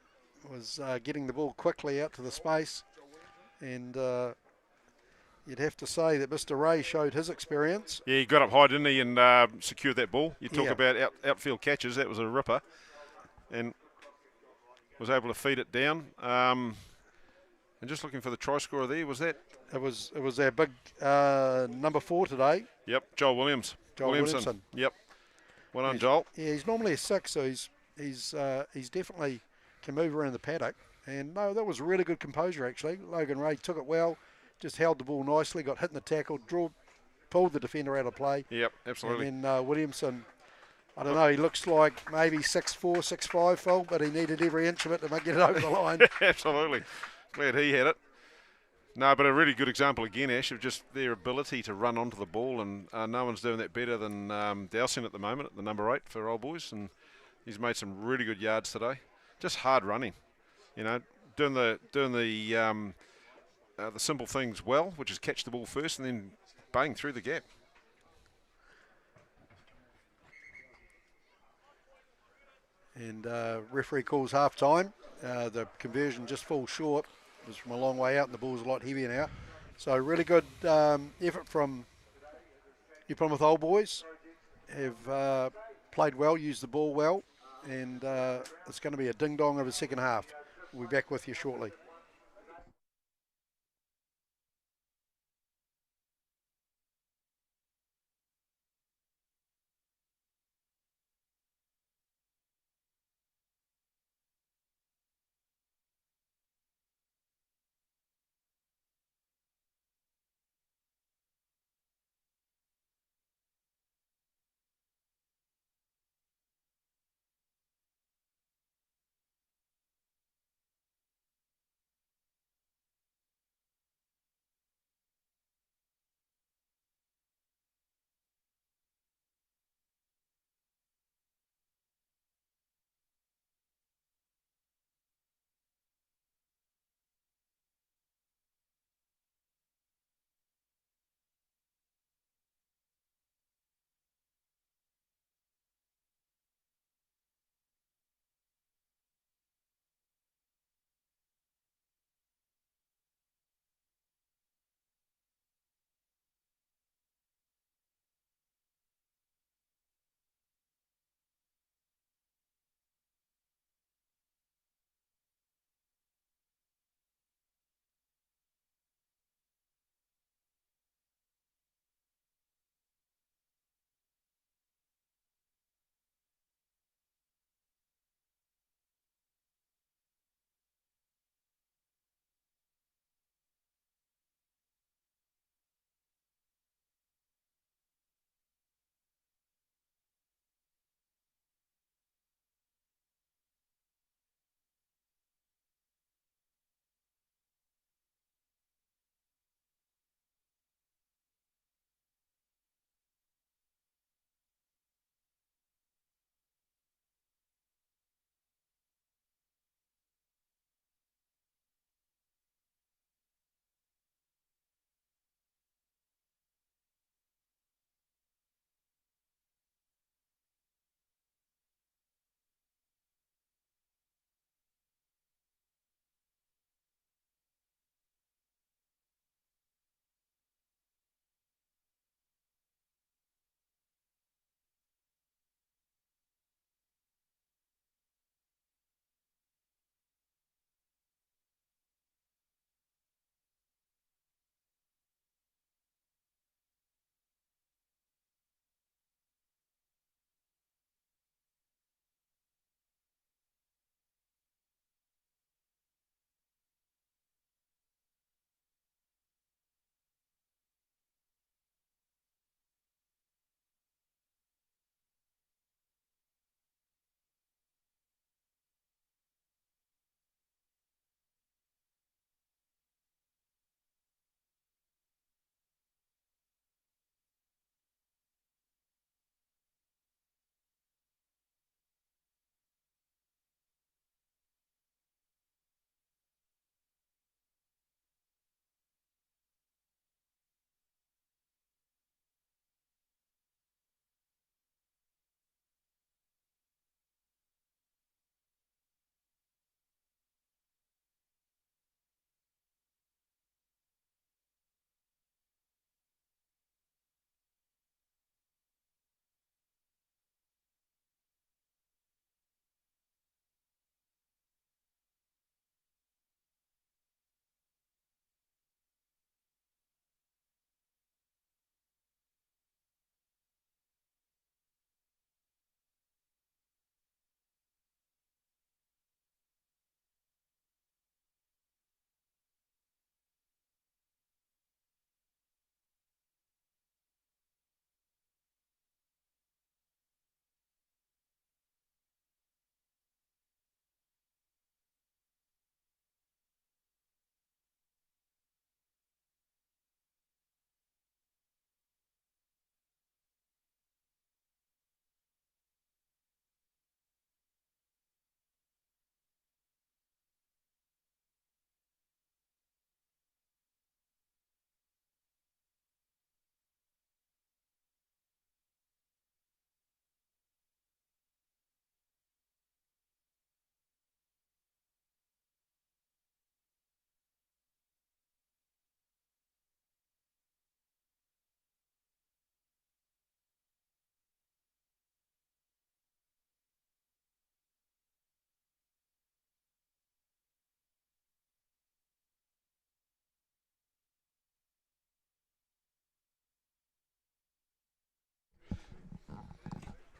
was getting the ball quickly out to the space. And you'd have to say that Mr. Ray showed his experience. Yeah, he got up high, didn't he, and secured that ball. You talk about outfield catches. That was a ripper. And was able to feed it down. And just looking for the try scorer there, was that? It was our big number 4 today. Yep, Joel Williams. Williamson. Yep. Well done, Joel. Yeah, he's normally a 6, so he's definitely can move around the paddock. And no, that was really good composure actually. Logan Ray took it well. Just held the ball nicely, got hit in the tackle, pulled the defender out of play. Yep, absolutely. And then Williamson, I don't know, he looks like maybe 6'4", 6'5", Phil, but he needed every inch of it to get it over the line. Absolutely. Glad he had it. No, but a really good example again, Ash, of just their ability to run onto the ball, and no one's doing that better than Dowson at the moment, at the number 8 for Old Boys, and he's made some really good yards today. Just hard running, doing the simple things well, which is catch the ball first and then bang through the gap. And referee calls half time. The conversion just falls short. It was from a long way out and the ball's a lot heavier now. So really good effort from New Plymouth Old Boys. Have played well, used the ball well, and it's going to be a ding-dong of a second half. We'll be back with you shortly.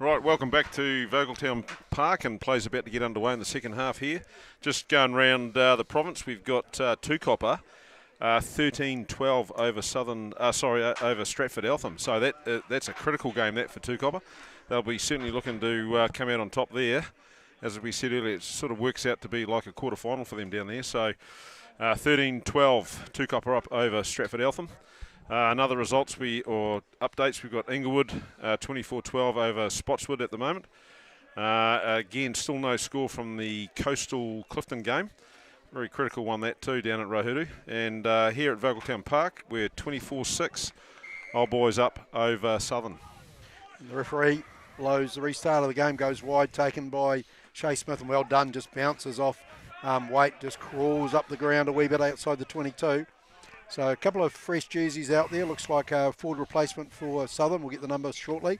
Right, welcome back to Vogeltown Park, and play's about to get underway in the second half here. Just going round the province, we've got Tukopper, 13-12 over over Stratford Eltham. So that's a critical game that for Tukopper. They'll be certainly looking to come out on top there. As we said earlier, it sort of works out to be like a quarter-final for them down there. So 13-12, Tukopper up over Stratford Eltham. Another results updates, we've got Inglewood 24-12 over Spotswood at the moment. Again, still no score from the Coastal Clifton game. Very critical one that too down at Rohuru. And here at Vogeltown Park, we're 24-6. Old Boys up over Southern. And the referee blows the restart of the game, goes wide, taken by Shay Smith, and well done, just bounces off Waite, just crawls up the ground a wee bit outside the 22. So a couple of fresh jerseys out there. Looks like a forward replacement for Southern. We'll get the numbers shortly.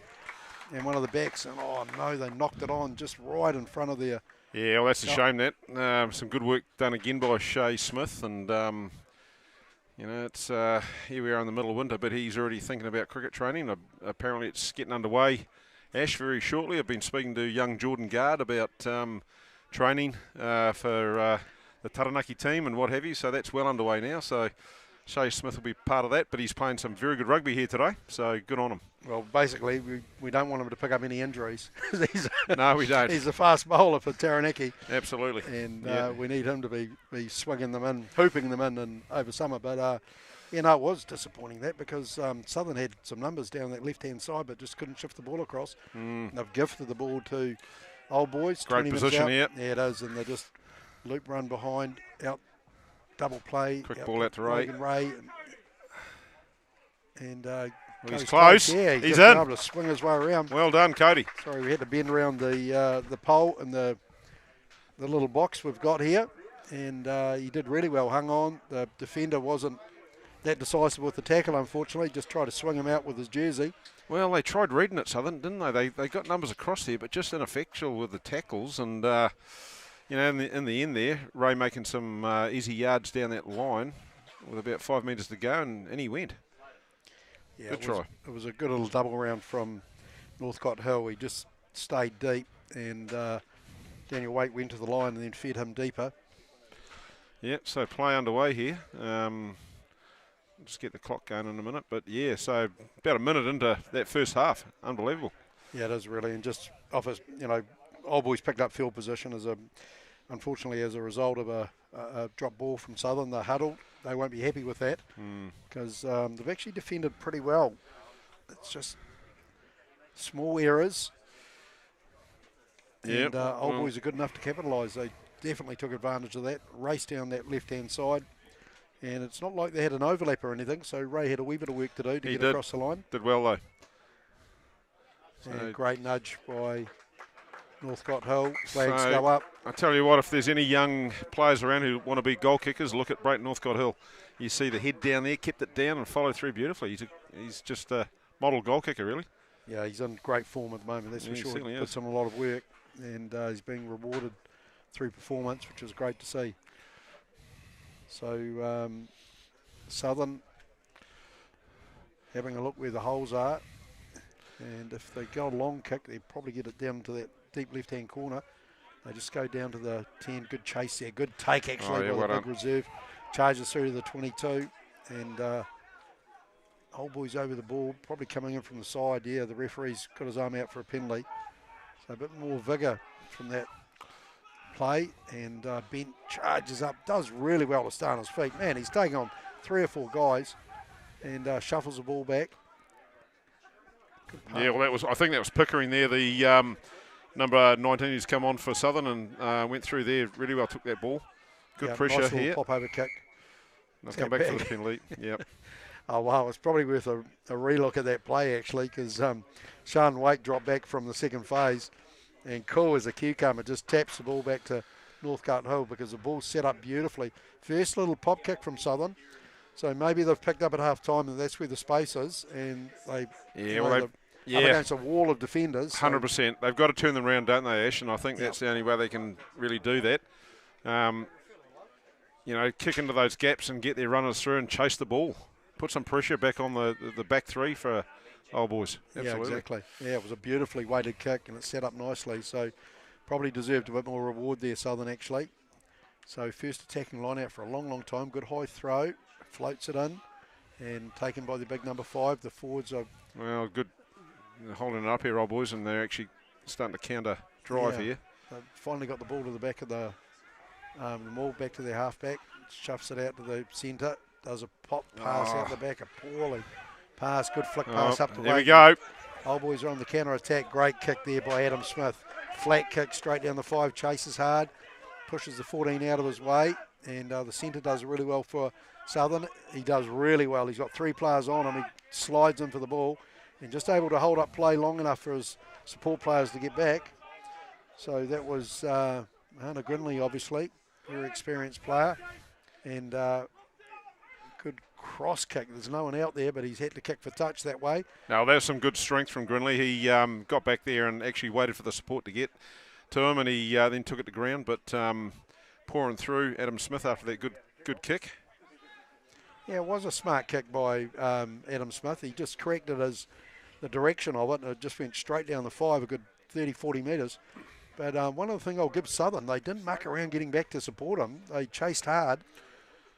And one of the backs, and oh no, they knocked it on just right in front of their... Yeah, well, that's a shame that. Some good work done again by Shay Smith. And, you know, it's here we are in the middle of winter, but he's already thinking about cricket training. Apparently it's getting underway, Ash, very shortly. I've been speaking to young Jordan Guard about training for the Taranaki team and what have you. So that's well underway now. So Shay Smith will be part of that, but he's playing some very good rugby here today, so good on him. Well, basically, we don't want him to pick up any injuries. No, we don't. He's a fast bowler for Taranaki. Absolutely. And we need him to be swinging them in, hooping them in over summer. But, you know, it was disappointing that because Southern had some numbers down that left-hand side but just couldn't shift the ball across. And they've gifted the ball to Old Boys. Great position here. Yeah, it is, and they just loop run behind, out. Double play. Quick ball out to Ray. And he's close. Yeah, he's in. In. Able to swing his way around. Well done, Cody. Sorry, we had to bend around the pole and the little box we've got here. And he did really well, hung on. The defender wasn't that decisive with the tackle, unfortunately. Just tried to swing him out with his jersey. Well, they tried reading it, Southern, didn't they? They got numbers across there, but just ineffectual with the tackles. And you know, in the end there, Ray making some easy yards down that line with about 5 metres to go, and he went. Yeah, good try. It was a good little double round from Northcott Hill. He just stayed deep, and Daniel Waite went to the line and then fed him deeper. Yeah, so play underway here. Just get the clock going in a minute. But, yeah, so about a minute into that first half. Unbelievable. Yeah, it is really. And just off us, you know, Old Boys picked up field position unfortunately as a result of a drop ball from Southern. They're huddled. They won't be happy with that because they've actually defended pretty well. It's just small errors. Yep. And Old Boys are good enough to capitalise. They definitely took advantage of that, raced down that left-hand side. And it's not like they had an overlap or anything, so Ray had a wee bit of work to do to get across the line. Did well, though. And great nudge by Northcott Hill. Flags go up. I tell you what, if there's any young players around who want to be goal kickers, look at Brayton Northcott Hill. You see the head down there, kept it down and followed through beautifully. He's just a model goal kicker, really. Yeah, he's in great form at the moment, that's for sure. He puts in a lot of work, and he's being rewarded through performance, which is great to see. So Southern having a look where the holes are, and if they go a long kick, they probably get it down to that deep left-hand corner. They just go down to the 10. Good chase there. Good take, actually, with a big reserve. Charges through to the 22. And Old Boys over the ball, probably coming in from the side. Yeah, the referee's got his arm out for a penalty. So a bit more vigour from that play. And Bent charges up. Does really well to stay on his feet. Man, he's taking on 3 or 4 guys and shuffles the ball back. Yeah, well, I think that was Pickering there, the number 19 who's come on for Southern and went through there really well, took that ball. Good pressure nice here. Pop over kick. Let's come back for the penalty. Yep. Oh, wow, it's probably worth a relook at that play, actually, because Sean Waite dropped back from the second phase, and cool as a cucumber, just taps the ball back to Northcott Hill because the ball's set up beautifully. First little pop kick from Southern. So maybe they've picked up at half time and that's where the space is, and they up against a wall of defenders. 100%. They've got to turn them around, don't they, Ash? And I think that's the only way they can really do that. You know, kick into those gaps and get their runners through and chase the ball. Put some pressure back on the back three for Old Boys. Yeah, Absolutely. exactly. Yeah, it was a beautifully weighted kick and it set up nicely. So probably deserved a bit more reward there, Southern, actually. So first attacking line out for a long, long time. Good high throw, floats it in, and taken by the big number 5. The forwards are... Well, good. They're holding it up here, Old Boys, and they're actually starting to counter drive here. They've finally got the ball to the back of the maul, back to their halfback. Shuffs it out to the centre. Does a pop pass out the back, a poorly pass. Good flick pass up to There we Wade. go. Old Boys are on the counter attack. Great kick there by Adam Smith. Flat kick straight down the 5. Chases hard. Pushes the 14 out of his way. And the centre does really well for Southern. He does really well. He's got 3 players on him. He slides in for the ball. And just able to hold up play long enough for his support players to get back. So that was Hunter Grinley, obviously. Very experienced player. And good cross kick. There's no one out there, but he's had to kick for touch that way. Now, there's some good strength from Grinley. He got back there and actually waited for the support to get to him, and he then took it to ground. But pouring through Adam Smith after that good kick. Yeah, it was a smart kick by Adam Smith. He just corrected the direction of it, and it just went straight down the 5, a good 30, 40 metres. But one of the things I'll give Southern, they didn't muck around getting back to support him. They chased hard.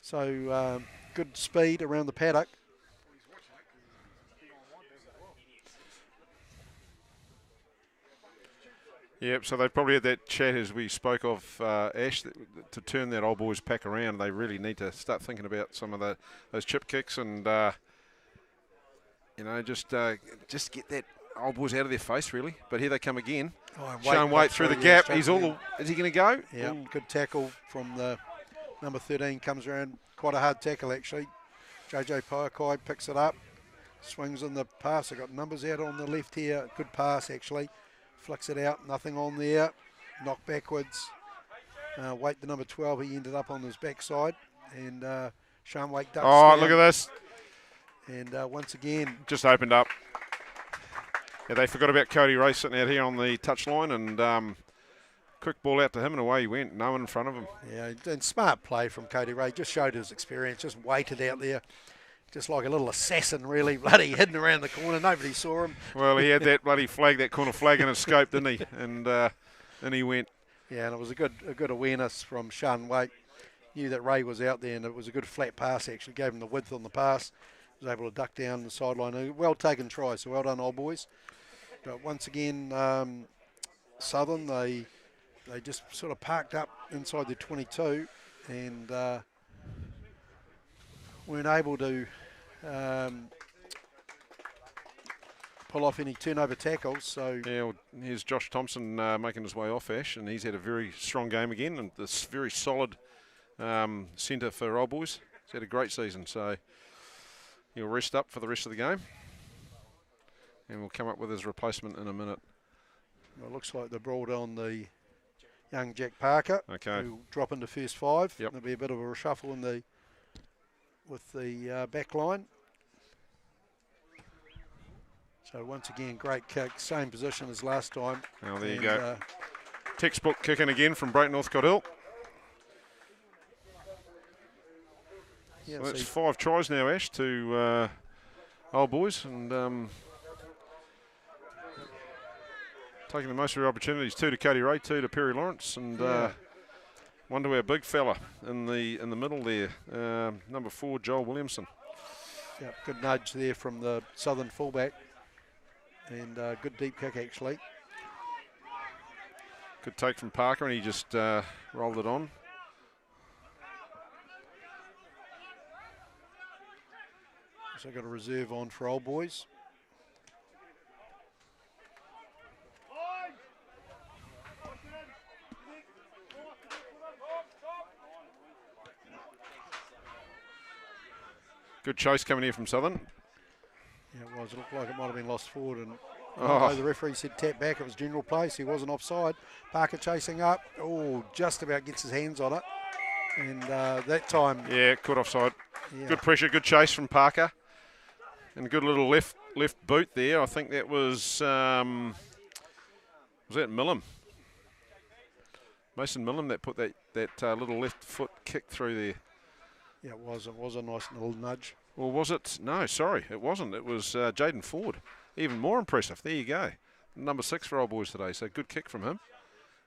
So good speed around the paddock. Yep, so they probably had that chat as we spoke of, Ash, to turn that Old Boys pack around. They really need to start thinking about some of those chip kicks and, just get that Old Boys out of their face, really. But here they come again. Sean Waite through the gap. Is he going to go? Yeah, good tackle from the number 13. Comes around. Quite a hard tackle, actually. JJ Paiakai picks it up. Swings in the pass. They've got numbers out on the left here. Good pass, actually. Flicks it out. Nothing on there. Knock backwards. Waite, the number 12, he ended up on his backside. And Sean Waite ducks down. Look at this. And once again... Just opened up. Yeah, they forgot about Cody Ray sitting out here on the touchline, and quick ball out to him, and away he went. No one in front of him. Yeah, and smart play from Cody Ray. Just showed his experience. Just waited out there. Just like a little assassin, really, bloody hidden around the corner. Nobody saw him. Well, he had that bloody flag, that corner flag in his scope, didn't he? And he went. Yeah, and it was a good awareness from Sean Waite. Knew that Ray was out there, and it was a good flat pass, actually. Gave him the width on the pass. Was able to duck down the sideline. A well taken try, so well done, Old Boys. But once again, Southern, they just sort of parked up inside their 22 and weren't able to pull off any turnover tackles. So yeah, well, here's Josh Thompson making his way off, Ash, and he's had a very strong game again, and this very solid centre for Old Boys. He's had a great season, so he'll rest up for the rest of the game. And we'll come up with his replacement in a minute. Well, it looks like they brought on the young Jack Parker, who'll drop into first 5. Yep. There'll be a bit of a reshuffle with the back line. So once again, great kick, same position as last time. Oh, there you go. Textbook kicking again from Brayton Northcote Hill. Yeah, so that's 5 tries now, Ash, to Old Boys, and taking the most of their opportunities. 2 to Cody Ray, 2 to Perry Lawrence, and 1 to our big fella in the middle there, number 4, Joel Williamson. Yeah, good nudge there from the Southern fullback, and good deep kick actually. Good take from Parker, and he just rolled it on. So got a reserve on for Old Boys. Good chase coming here from Southern. Yeah, it was. It looked like it might have been lost forward, and the referee said tap back. It was general place. He wasn't offside. Parker chasing up. Oh, just about gets his hands on it. And that time... Yeah, caught offside. Yeah. Good pressure, good chase from Parker. And a good little left boot there. I think that was that Millam? Mason Millam that put that little left foot kick through there. Yeah, it was. It was a nice little nudge. Or was it? No, sorry, it wasn't. It was Jaden Ford. even more impressive. There you go. Number 6 for Old Boys today, so good kick from him.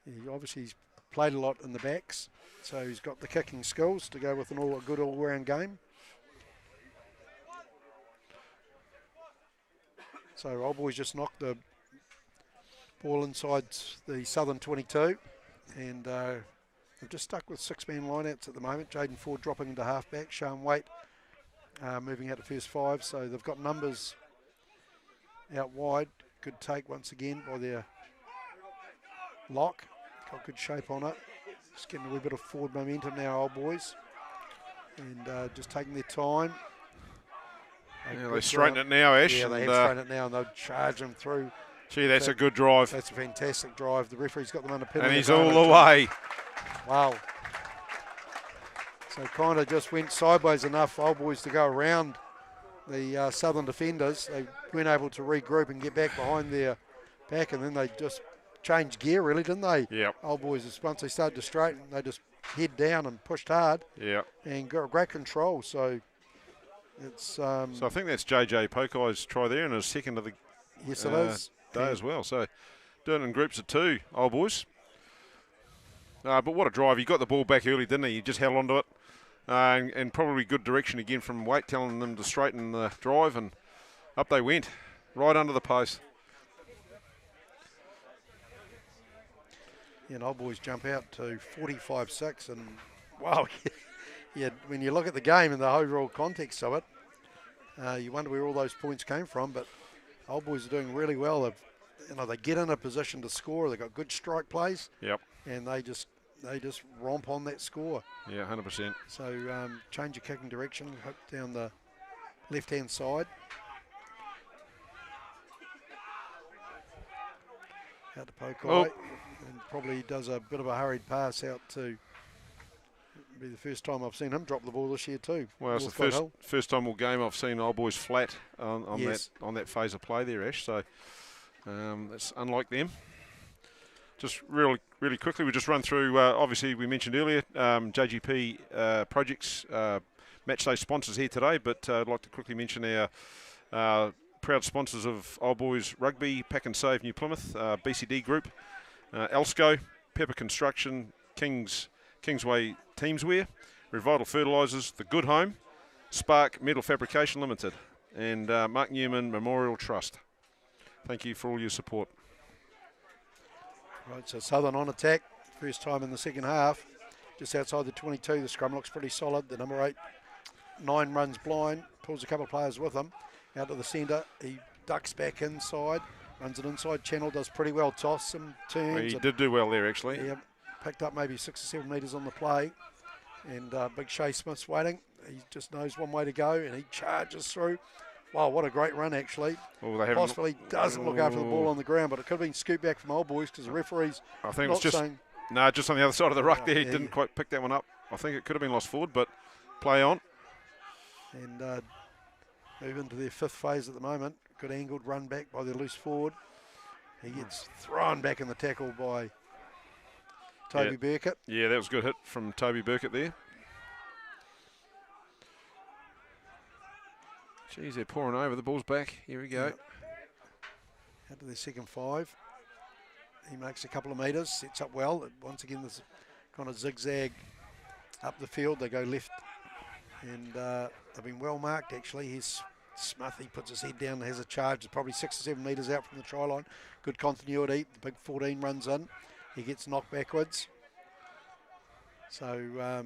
Yeah, obviously he's played a lot in the backs, so he's got the kicking skills to go with a good all-round game. So Old Boys just knocked the ball inside the Southern 22, and they've just stuck with 6-man lineouts at the moment. Jaden Ford dropping into halfback, Sean Waite moving out to first 5, so they've got numbers out wide. Good take once again by their lock. Got good shape on it. Just getting a wee bit of forward momentum now, Old Boys. And just taking their time. Yeah, they straighten it now, Ash. Yeah, they have straightened it now, and they'll charge them through. Gee, that's a good drive. That's a fantastic drive. The referee's got them under penalty. And he's all the way. Wow. So kind of just went sideways enough, Old Boys, to go around the Southern defenders. They weren't able to regroup and get back behind their back, and then they just changed gear, really, didn't they? Yeah. Old Boys, once they started to straighten, they just head down and pushed hard. Yeah. And got great control. So it's. So I think that's JJ Pokai's try there, and his second of the yes, it is. Day as well. So doing it in groups of 2, Old Boys. But what a drive. He got the ball back early, didn't he? He just held onto it. And probably good direction again from Waite, telling them to straighten the drive, and up they went, right under the post. Yeah, and Old Boys jump out to 45-6, and wow, yeah, when you look at the game and the overall context of it, you wonder where all those points came from. But Old Boys are doing really well. They get in a position to score. They've got good strike plays. Yep. And they just romp on that score. Yeah, 100%. So change your kicking direction, hook down the left-hand side. Out to Pokai, and probably does a bit of a hurried pass out to. Be the first time I've seen him drop the ball this year too. Well, it's the first time all game I've seen Old Boys flat on that phase of play there, Ash. So it's unlike them. Just really quickly, we just run through. Obviously, we mentioned earlier JGP Projects Matchday sponsors here today, but I'd like to quickly mention our proud sponsors of Old Boys Rugby, Pack and Save New Plymouth, BCD Group, Elsco, Pepper Construction, Kingsway Teamswear, Revital Fertilisers, The Good Home, Spark Metal Fabrication Limited, and Mark Newman Memorial Trust. Thank you for all your support. Right, so Southern on attack, first time in the second half. Just outside the 22, the scrum looks pretty solid. The number 8, 9 runs blind, pulls a couple of players with him. Out to the centre, he ducks back inside, runs an inside channel, does pretty well, toss some turns. He did do well there, actually. Yeah, picked up maybe 6 or 7 metres on the play. And Big Shay Smith's waiting. He just knows one way to go, and he charges through. Wow, what a great run, actually. Well, Possibly doesn't look after the ball on the ground, but it could have been scooped back from Old Boys because the referee's I think it was just on the other side of the ruck there. He didn't quite pick that one up. I think it could have been lost forward, but play on. And move into their 5th phase at the moment. Good angled run back by their loose forward. He gets thrown back in the tackle by Toby Burkett. Yeah, that was a good hit from Toby Burkett there. Geez, they're pouring over. The ball's back. Here we go. Out to their second 5. He makes a couple of metres, sets up well. Once again, this kind of zigzag up the field. They go left, and they've been well marked, actually. Here's Smith. He puts his head down and has a charge. It's probably 6 or 7 metres out from the try line. Good continuity. The big 14 runs in. He gets knocked backwards. So,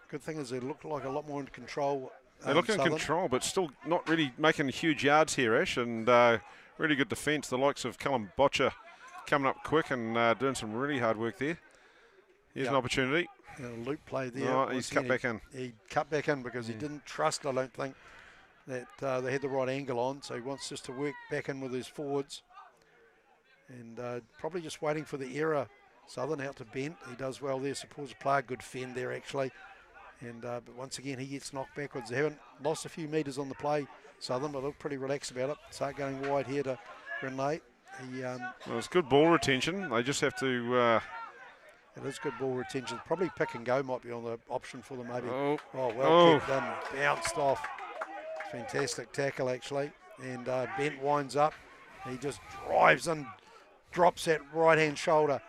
good thing is they look like a lot more in control. They're looking in control, but still not really making huge yards here, Ash, and really good defence. The likes of Callum Botcher coming up quick and doing some really hard work there. Here's an opportunity. A loop play there. Oh, he's cut back in. He cut back in because he didn't trust, I don't think, that they had the right angle on, so he wants just to work back in with his forwards. And probably just waiting for the error. Southern out to Bent. He does well there, supports a player. Good fend there, actually. And but once again, he gets knocked backwards. They haven't lost a few metres on the play, Southern, but look pretty relaxed about it. Start going wide here to Renee. Well, it's good ball retention. They just have to... It is good ball retention. Probably pick and go might be on the option for them, maybe. Oh, well kicked in. Bounced off. Fantastic tackle, actually. and Bent winds up. He just drives and drops that right-hand shoulder,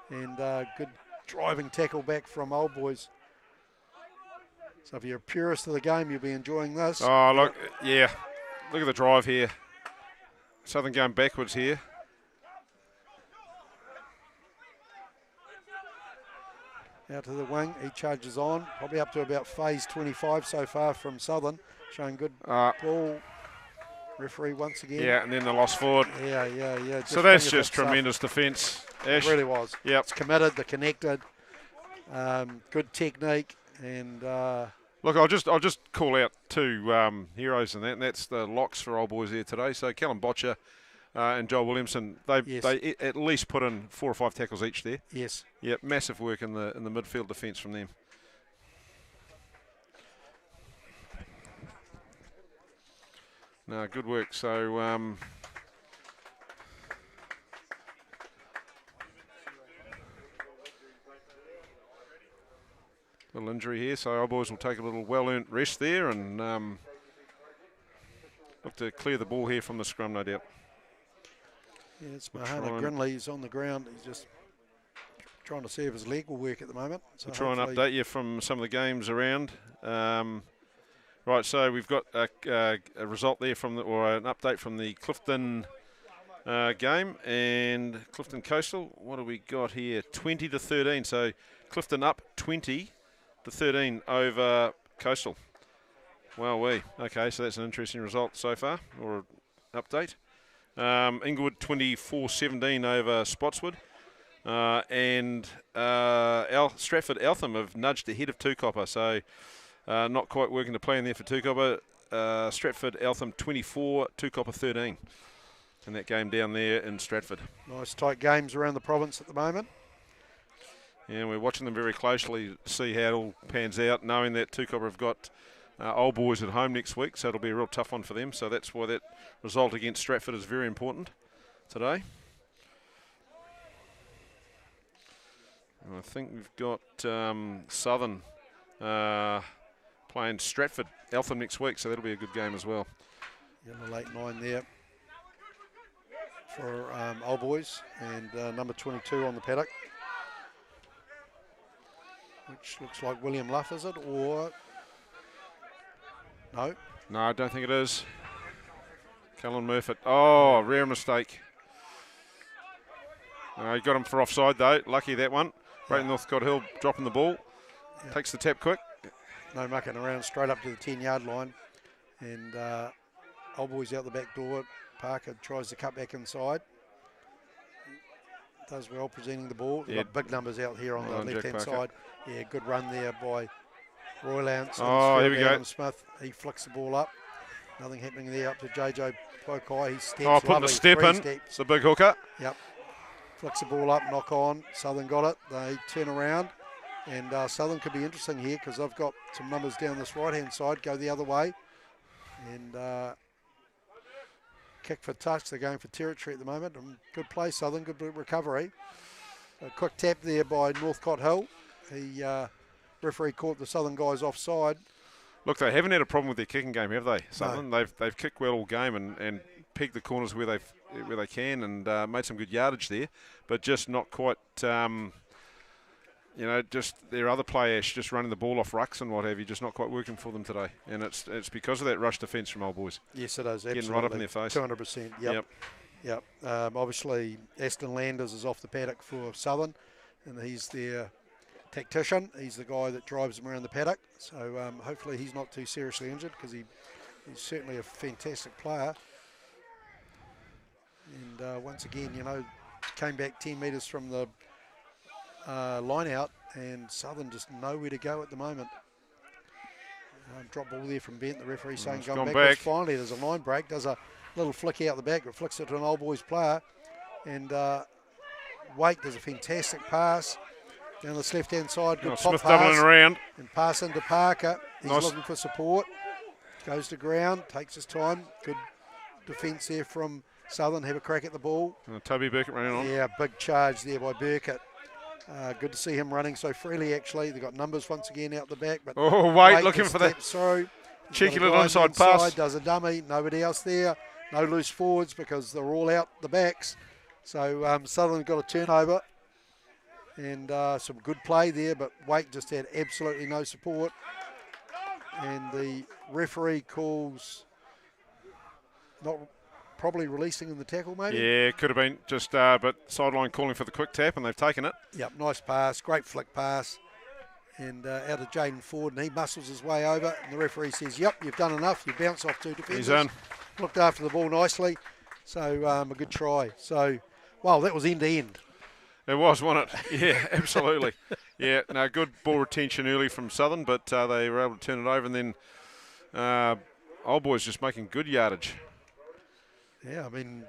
and good driving tackle back from Old Boys. So if you're a purist of the game, you'll be enjoying this. Oh, look, yeah. Look at the drive here. Southern going backwards here. Out to the wing, he charges on, probably up to about phase 25 so far from Southern, showing good ball. Referee once again. Yeah, and then the loss forward. Yeah. So that's just tremendous defence. It really was. Yep. It's committed, they're connected, good technique, and look, I'll just call out two heroes in that, and that's the locks for Old Boys there today. So Callum Botcher and Joel Williamson, they at least put in 4 or 5 tackles each there. Yes. Yep, massive work in the midfield defence from them. No, good work. So little injury here, so our boys will take a little well-earned rest there and look to clear the ball here from the scrum, no doubt. Yeah, it's Mahana Grinley. He's on the ground. He's just trying to see if his leg will work at the moment. So we'll try and update you from some of the games around. Right, so we've got a result there or an update from the Clifton game, and Clifton Coastal. What do we got here? 20-13. So Clifton up 20-13 over Coastal. Wowee. Okay, so that's an interesting result so far, or update. Inglewood 24-17 over Spotswood. And Stratford Eltham have nudged ahead of Two-Copper, so not quite working to plan there for Two-Copper. Stratford Eltham 24, Two-Copper 13 in that game down there in Stratford. Nice tight games around the province at the moment. Yeah, we're watching them very closely to see how it all pans out, knowing that Two-Copper have got Old Boys at home next week, so it'll be a real tough one for them. So that's why that result against Stratford is very important today. And I think we've got Southern playing Stratford Eltham next week, so that'll be a good game as well. In the late 9 there for Old Boys, and number 22 on the paddock, which looks like William Luff, is it? Or no? No, I don't think it is. Callan Murphy. Oh, rare mistake. He got him for offside though. Lucky that one. Brayton Northcote Hill dropping the ball. Yep. Takes the tap quick. No mucking around, straight up to the 10-yard line. And Old Boys out the back door. Parker tries to cut back inside. Does well presenting the ball. They've got big numbers out here on the left-hand side. Yeah, good run there by Roy Lance. Oh, here we go. Smith, he flicks the ball up. Nothing happening there, up to JJ Pokai. He steps putting the step in. It's a big hooker. Yep. Flicks the ball up, knock on. Southern got it. They turn around. And Southern could be interesting here because they've got some numbers down this right-hand side, go the other way. And kick for touch. They're going for territory at the moment. And good play, Southern. Good recovery. A quick tap there by Northcote Hill. He referee caught the Southern guys offside. Look, they haven't had a problem with their kicking game, have they, Southern? No. They've kicked well all game and pegged the corners where they can and made some good yardage there, but just not quite, just their other players just running the ball off rucks and what have you, just not quite working for them today. And it's because of that rush defence from Old Boys. Yes, it is. Absolutely. Getting right up in their face. 200%. Yep. Obviously, Aston Landers is off the paddock for Southern, and he's their tactician. He's the guy that drives them around the paddock. So hopefully he's not too seriously injured because he's certainly a fantastic player. And once again, came back 10 metres from the line out, and Southern just nowhere to go at the moment. Drop ball there from Bent, the referee saying going back. Finally, there's a line break, does a little flick out the back, but flicks it to an Old Boys player. And Waite does a fantastic pass down this left-hand side. Good pop Smith pass. doubling around. And pass into Parker. He's nice. Looking for support. Goes to ground, takes his time. Good defence there from Southern. Have a crack at the ball. Toby Burkett running on. Yeah, big charge there by Burkett. Good to see him running so freely, actually. They've got numbers once again out the back. But Waite looking for that through. cheeky little inside pass. Does a dummy. Nobody else there. No loose forwards because they're all out the backs. So Southern got a turnover and some good play there, but Wake just had absolutely no support. And the referee calls not probably releasing in the tackle, maybe? Yeah, it could have been just, but sideline calling for the quick tap, and they've taken it. Yep, nice pass, great flick pass. And out of Jaden Ford, and he muscles his way over, and the referee says, yep, you've done enough. You bounce off 2 defenders. He's in. Looked after the ball nicely, so a good try. So, well, that was end to end. It was, wasn't it? Yeah, absolutely. Yeah, no, good ball retention early from Southern, but they were able to turn it over, and then Old Boys just making good yardage. Yeah, I mean,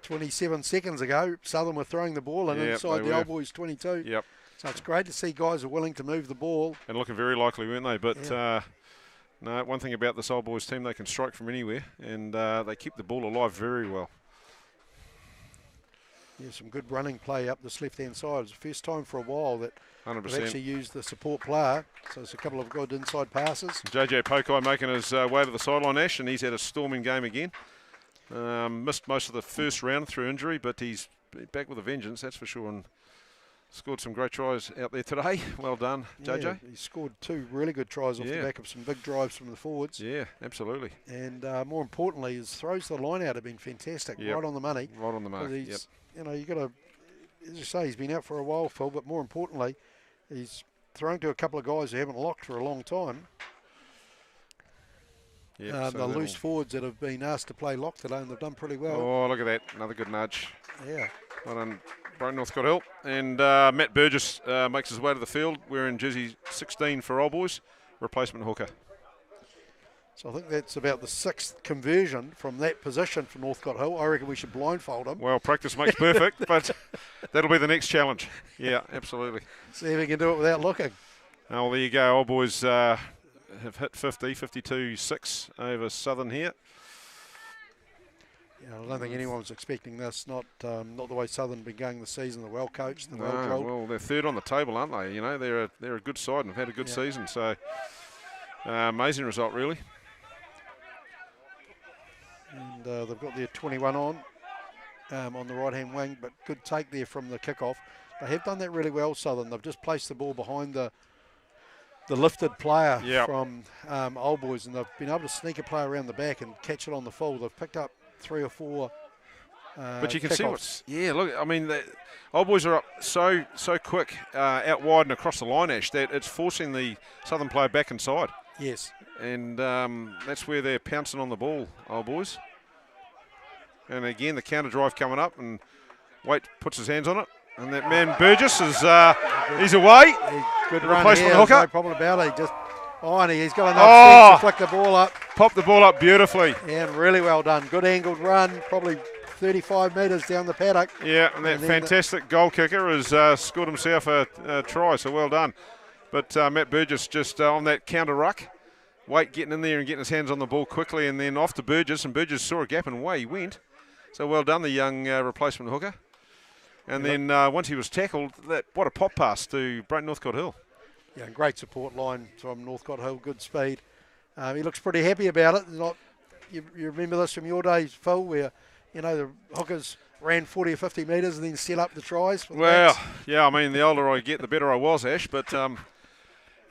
27 seconds ago, Southern were throwing the ball in inside the Old Boys 22. Yep. So it's great to see guys are willing to move the ball. And looking very likely, weren't they? But no, one thing about this Old Boys team, they can strike from anywhere, and they keep the ball alive very well. Yeah, some good running play up this left-hand side. It's the first time for a while that 100%. they've actually used the support player. So it's a couple of good inside passes. JJ Pokai making his way to the sideline, Ash, and he's had a storming game again. Missed most of the first round through injury, but he's back with a vengeance, that's for sure, and scored some great tries out there today. Well done, JJ. Yeah, he scored 2 really good tries off the back of some big drives from the forwards. Yeah, absolutely. And more importantly, his throws to the line out have been fantastic, right on the money. Right on the mark, You know, you got to, as you say, he's been out for a while, Phil, but more importantly, he's thrown to a couple of guys who haven't locked for a long time. Yeah, the loose forwards that have been asked to play lock today, and they've done pretty well. Oh, look at that. Another good nudge. Yeah. Well done, Brighton Northcote Hill. And Matt Burgess makes his way to the field, wearing jersey 16 for Old Boys, replacement hooker. So I think that's about the 6th conversion from that position for Northcote Hill. I reckon we should blindfold him. Well, practice makes perfect, but that'll be the next challenge. Yeah, absolutely. See if we can do it without looking. Oh, well, there you go. Old Boys have hit 52-6 over Southern here. Yeah, I don't think anyone was expecting this. Not the way Southern have been going this season. They're well coached, they're well drilled. Well, they're third on the table, aren't they? You know, they're a good side and have had a good season. So amazing result, really. And they've got their 21 on the right-hand wing, but good take there from the kickoff. They have done that really well, Southern. They've just placed the ball behind the lifted player from Old Boys, and they've been able to sneak a player around the back and catch it on the full. They've picked up 3 or 4 but you can see kickoffs. look, I mean, the Old Boys are up so quick out wide and across the line, Ash, that it's forcing the Southern player back inside. Yes. And that's where they're pouncing on the ball, Old Boys. And again, the counter drive coming up, and Waite puts his hands on it. And that man Burgess is he's away. Good run replacement here, hooker. no problem about it. He's got enough to flick the ball up. Popped the ball up beautifully. And really well done. Good angled run, probably 35 metres down the paddock. Yeah, and that fantastic goal kicker has scored himself a try, so well done. But Matt Burgess just on that counter ruck. Waite getting in there and getting his hands on the ball quickly, and then off to Burgess, and Burgess saw a gap and away he went. So well done, the young replacement hooker. And then once he was tackled, what a pop pass to Brighton Northcote Hill. Yeah, great support line from Northcote Hill, good speed. He looks pretty happy about it. You remember this from your days, Phil, where the hookers ran 40 or 50 metres and then set up the tries. Well, yeah, I mean, the older I get, the better I was, Ash. But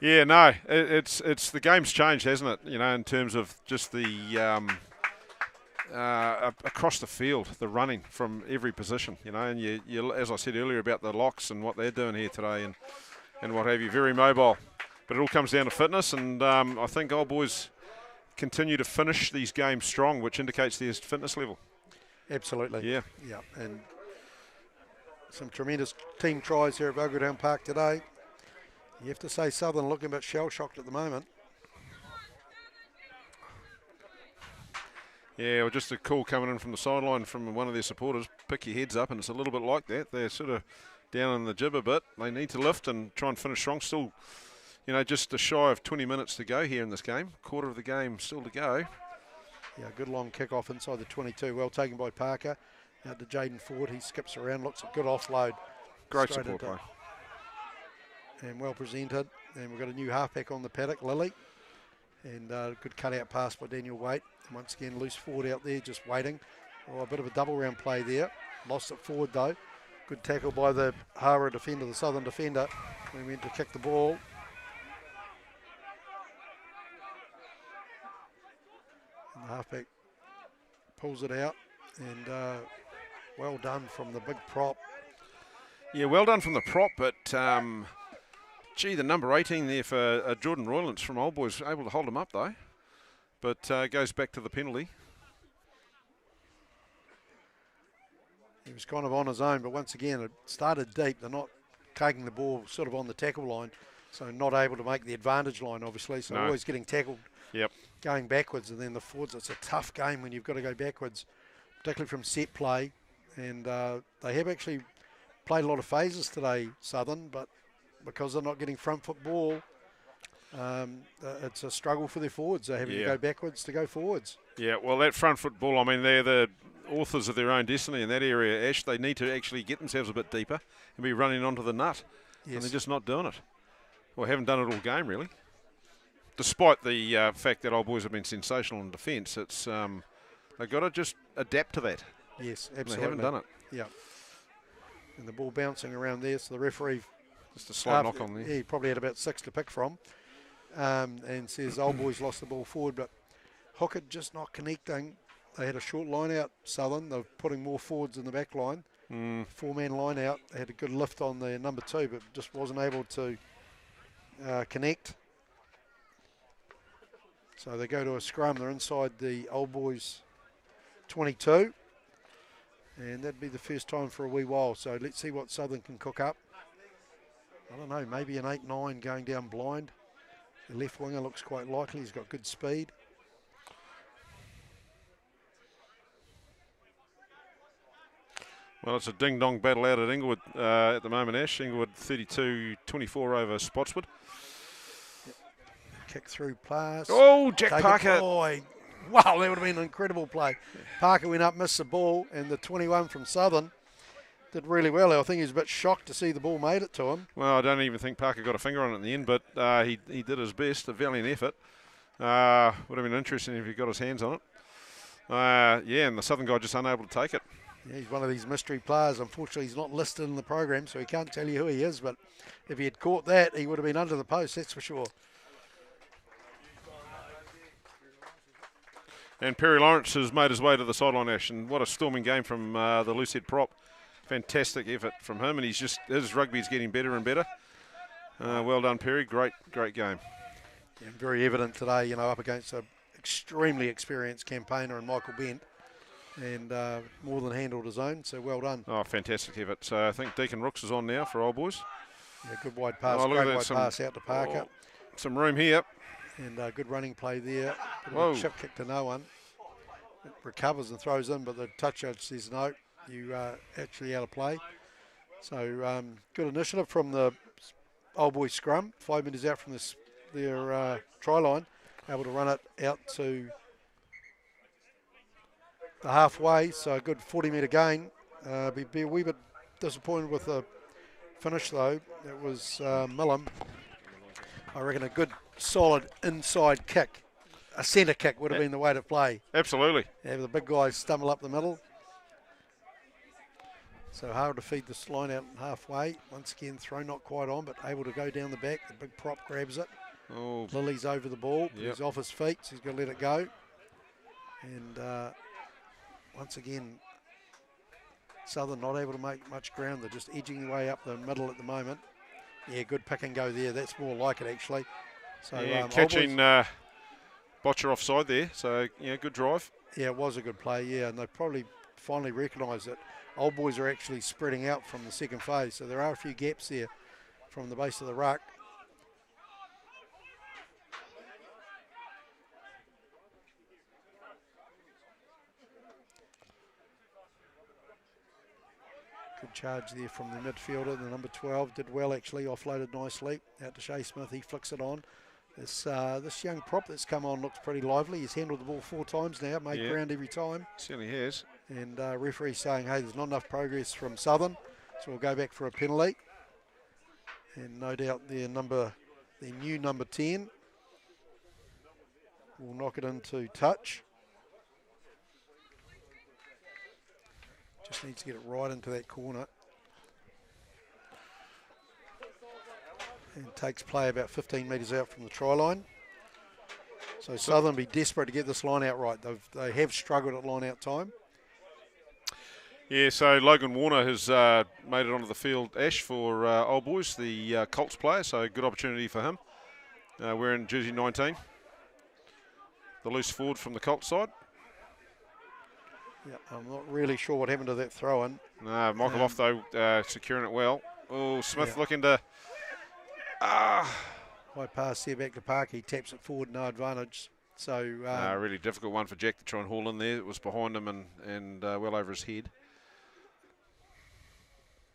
yeah, no, it's the game's changed, hasn't it? In terms of just the across the field, the running from every position. And you as I said earlier about the locks and what they're doing here today and what have you, very mobile. But it all comes down to fitness, and I think Old Boys continue to finish these games strong, which indicates their fitness level. Absolutely. Yeah. Yeah, and some tremendous team tries here at Ogledown Park today. You have to say Southern looking a bit shell-shocked at the moment. Yeah, well, just a call coming in from the sideline from one of their supporters. Pick your heads up, and it's a little bit like that. They're sort of down in the jib a bit. They need to lift and try and finish strong. Still, just a shy of 20 minutes to go here in this game. Quarter of the game still to go. Yeah, good long kick off inside the 22. Well taken by Parker. Out to Jaden Ford. He skips around. Looks a good offload. Great support play. And well presented. And we've got a new halfback on the paddock, Lily. And good cut-out pass by Daniel Waite. And once again, loose forward out there, just waiting. Oh, a bit of a double round play there. Lost it forward though. Good tackle by the Hara defender, the Southern defender. We went to kick the ball. And the halfback pulls it out. And well done from the big prop. Yeah, well done from the prop, but gee, the number 18 there for Jordan Roylance from Old Boys, able to hold him up though. But goes back to the penalty. He was kind of on his own, but once again, it started deep. They're not taking the ball sort of on the tackle line, so not able to make the advantage line, obviously. So always getting tackled, going backwards, and then the forwards. It's a tough game when you've got to go backwards, particularly from set play. And they have actually played a lot of phases today, Southern, but because they're not getting front foot ball, it's a struggle for their forwards. They're having to go backwards to go forwards. Yeah, well, that front foot ball, I mean, they're the authors of their own destiny in that area, Ash. They need to actually get themselves a bit deeper and be running onto the nut. Yes. And they're just not doing it. Well, haven't done it all game, really. Despite the fact that Old Boys have been sensational in defence, it's they've got to just adapt to that. Yes, absolutely. They haven't done it. Yeah. And the ball bouncing around there, so the referee... Just a slight knock on there. Yeah, he probably had about 6 to pick from. And says Old Boys lost the ball forward, but Hooker just not connecting. They had a short line out, Southern. They're putting more forwards in the back line. 4-man line out. They had a good lift on the number 2, but just wasn't able to connect. So they go to a scrum. They're inside the Old Boys 22. And that'd be the first time for a wee while. So let's see what Southern can cook up. I don't know, maybe an 8-9 going down blind. The left winger looks quite likely. He's got good speed. Well, it's a ding-dong battle out at Inglewood at the moment, Ash. Inglewood 32-24 over Spotswood. Yep. Kick through pass. Oh, Jack Parker. Wow, that would have been an incredible play. Parker went up, missed the ball, and the 21 from Southern did really well. I think he was a bit shocked to see the ball made it to him. Well, I don't even think Parker got a finger on it in the end, but he did his best, a valiant effort. Would have been interesting if he got his hands on it. And the Southern guy just unable to take it. Yeah, he's one of these mystery players. Unfortunately, he's not listed in the program, so he can't tell you who he is, but if he had caught that, he would have been under the post, that's for sure. And Perry Lawrence has made his way to the sideline, Ash, and what a storming game from the loosehead prop. Fantastic effort from him, and his rugby's getting better and better. Well done, Perry. Great game. Yeah, very evident today, up against an extremely experienced campaigner in Michael Bent, and more than handled his own, so well done. Oh, fantastic effort. So I think Deacon Rooks is on now for Old Boys. Yeah, good wide pass, great wide pass out to Parker. Some room here. And good running play there. Chip kick to no one. It recovers and throws in, but the touch judge says no, you actually out of play. So good initiative from the Old Boys scrum. 5 metres out from their try line. Able to run it out to the halfway. So a good 40-metre gain. Be a wee bit disappointed with the finish though. It was Millam. I reckon a good solid inside kick, a centre kick would have been the way to play. Absolutely. Yeah, the big guys stumble up the middle. So hard to feed this line out halfway. Once again, throw not quite on, but able to go down the back. The big prop grabs it. Oh. Lily's over the ball. Yep. He's off his feet, so he's going to let it go. And once again, Southern not able to make much ground. They're just edging their way up the middle at the moment. Yeah, good pick and go there. That's more like it, actually. So catching Botcher offside there. So, good drive. Yeah, it was a good play, yeah. And they probably finally recognised that Old Boys are actually spreading out from the second phase. So there are a few gaps there from the base of the ruck. Good charge there from the midfielder. The number 12 did well, actually, offloaded nicely. Out to Shea Smith, he flicks it on. This young prop that's come on looks pretty lively. He's handled the ball 4 times now, made ground every time. Certainly has. And referee saying, hey, there's not enough progress from Southern, so we'll go back for a penalty. And no doubt their new number 10. will knock it into touch. Just needs to get it right into that corner. And takes play about 15 metres out from the try line. So Southern be desperate to get this line out right. They have struggled at line out time. Yeah, so Logan Warner has made it onto the field, Ash, for Old Boys, the Colts player, so good opportunity for him. Wearing jersey 19. The loose forward from the Colts side. Yeah, I'm not really sure what happened to that throw-in. No, Michael off though, securing it well. Oh, Smith looking to... High pass there back to Park. He taps it forward, no advantage. So really difficult one for Jack to try and haul in there. It was behind him and well over his head.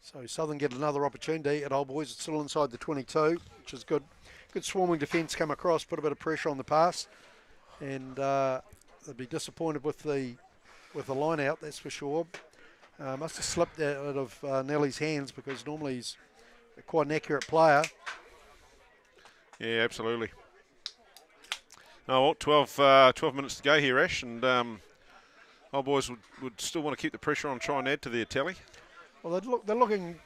So Southern get another opportunity at Old Boys. It's still inside the 22, which is good. Good swarming defence come across, put a bit of pressure on the pass, and they'll be disappointed with the line out, that's for sure. Must have slipped out of Nelly's hands because normally he's quite an accurate player. Yeah, absolutely. Oh, well, 12 minutes to go here, Ash, and Old Boys would still want to keep the pressure on, try and add to their tally. Well, they're looking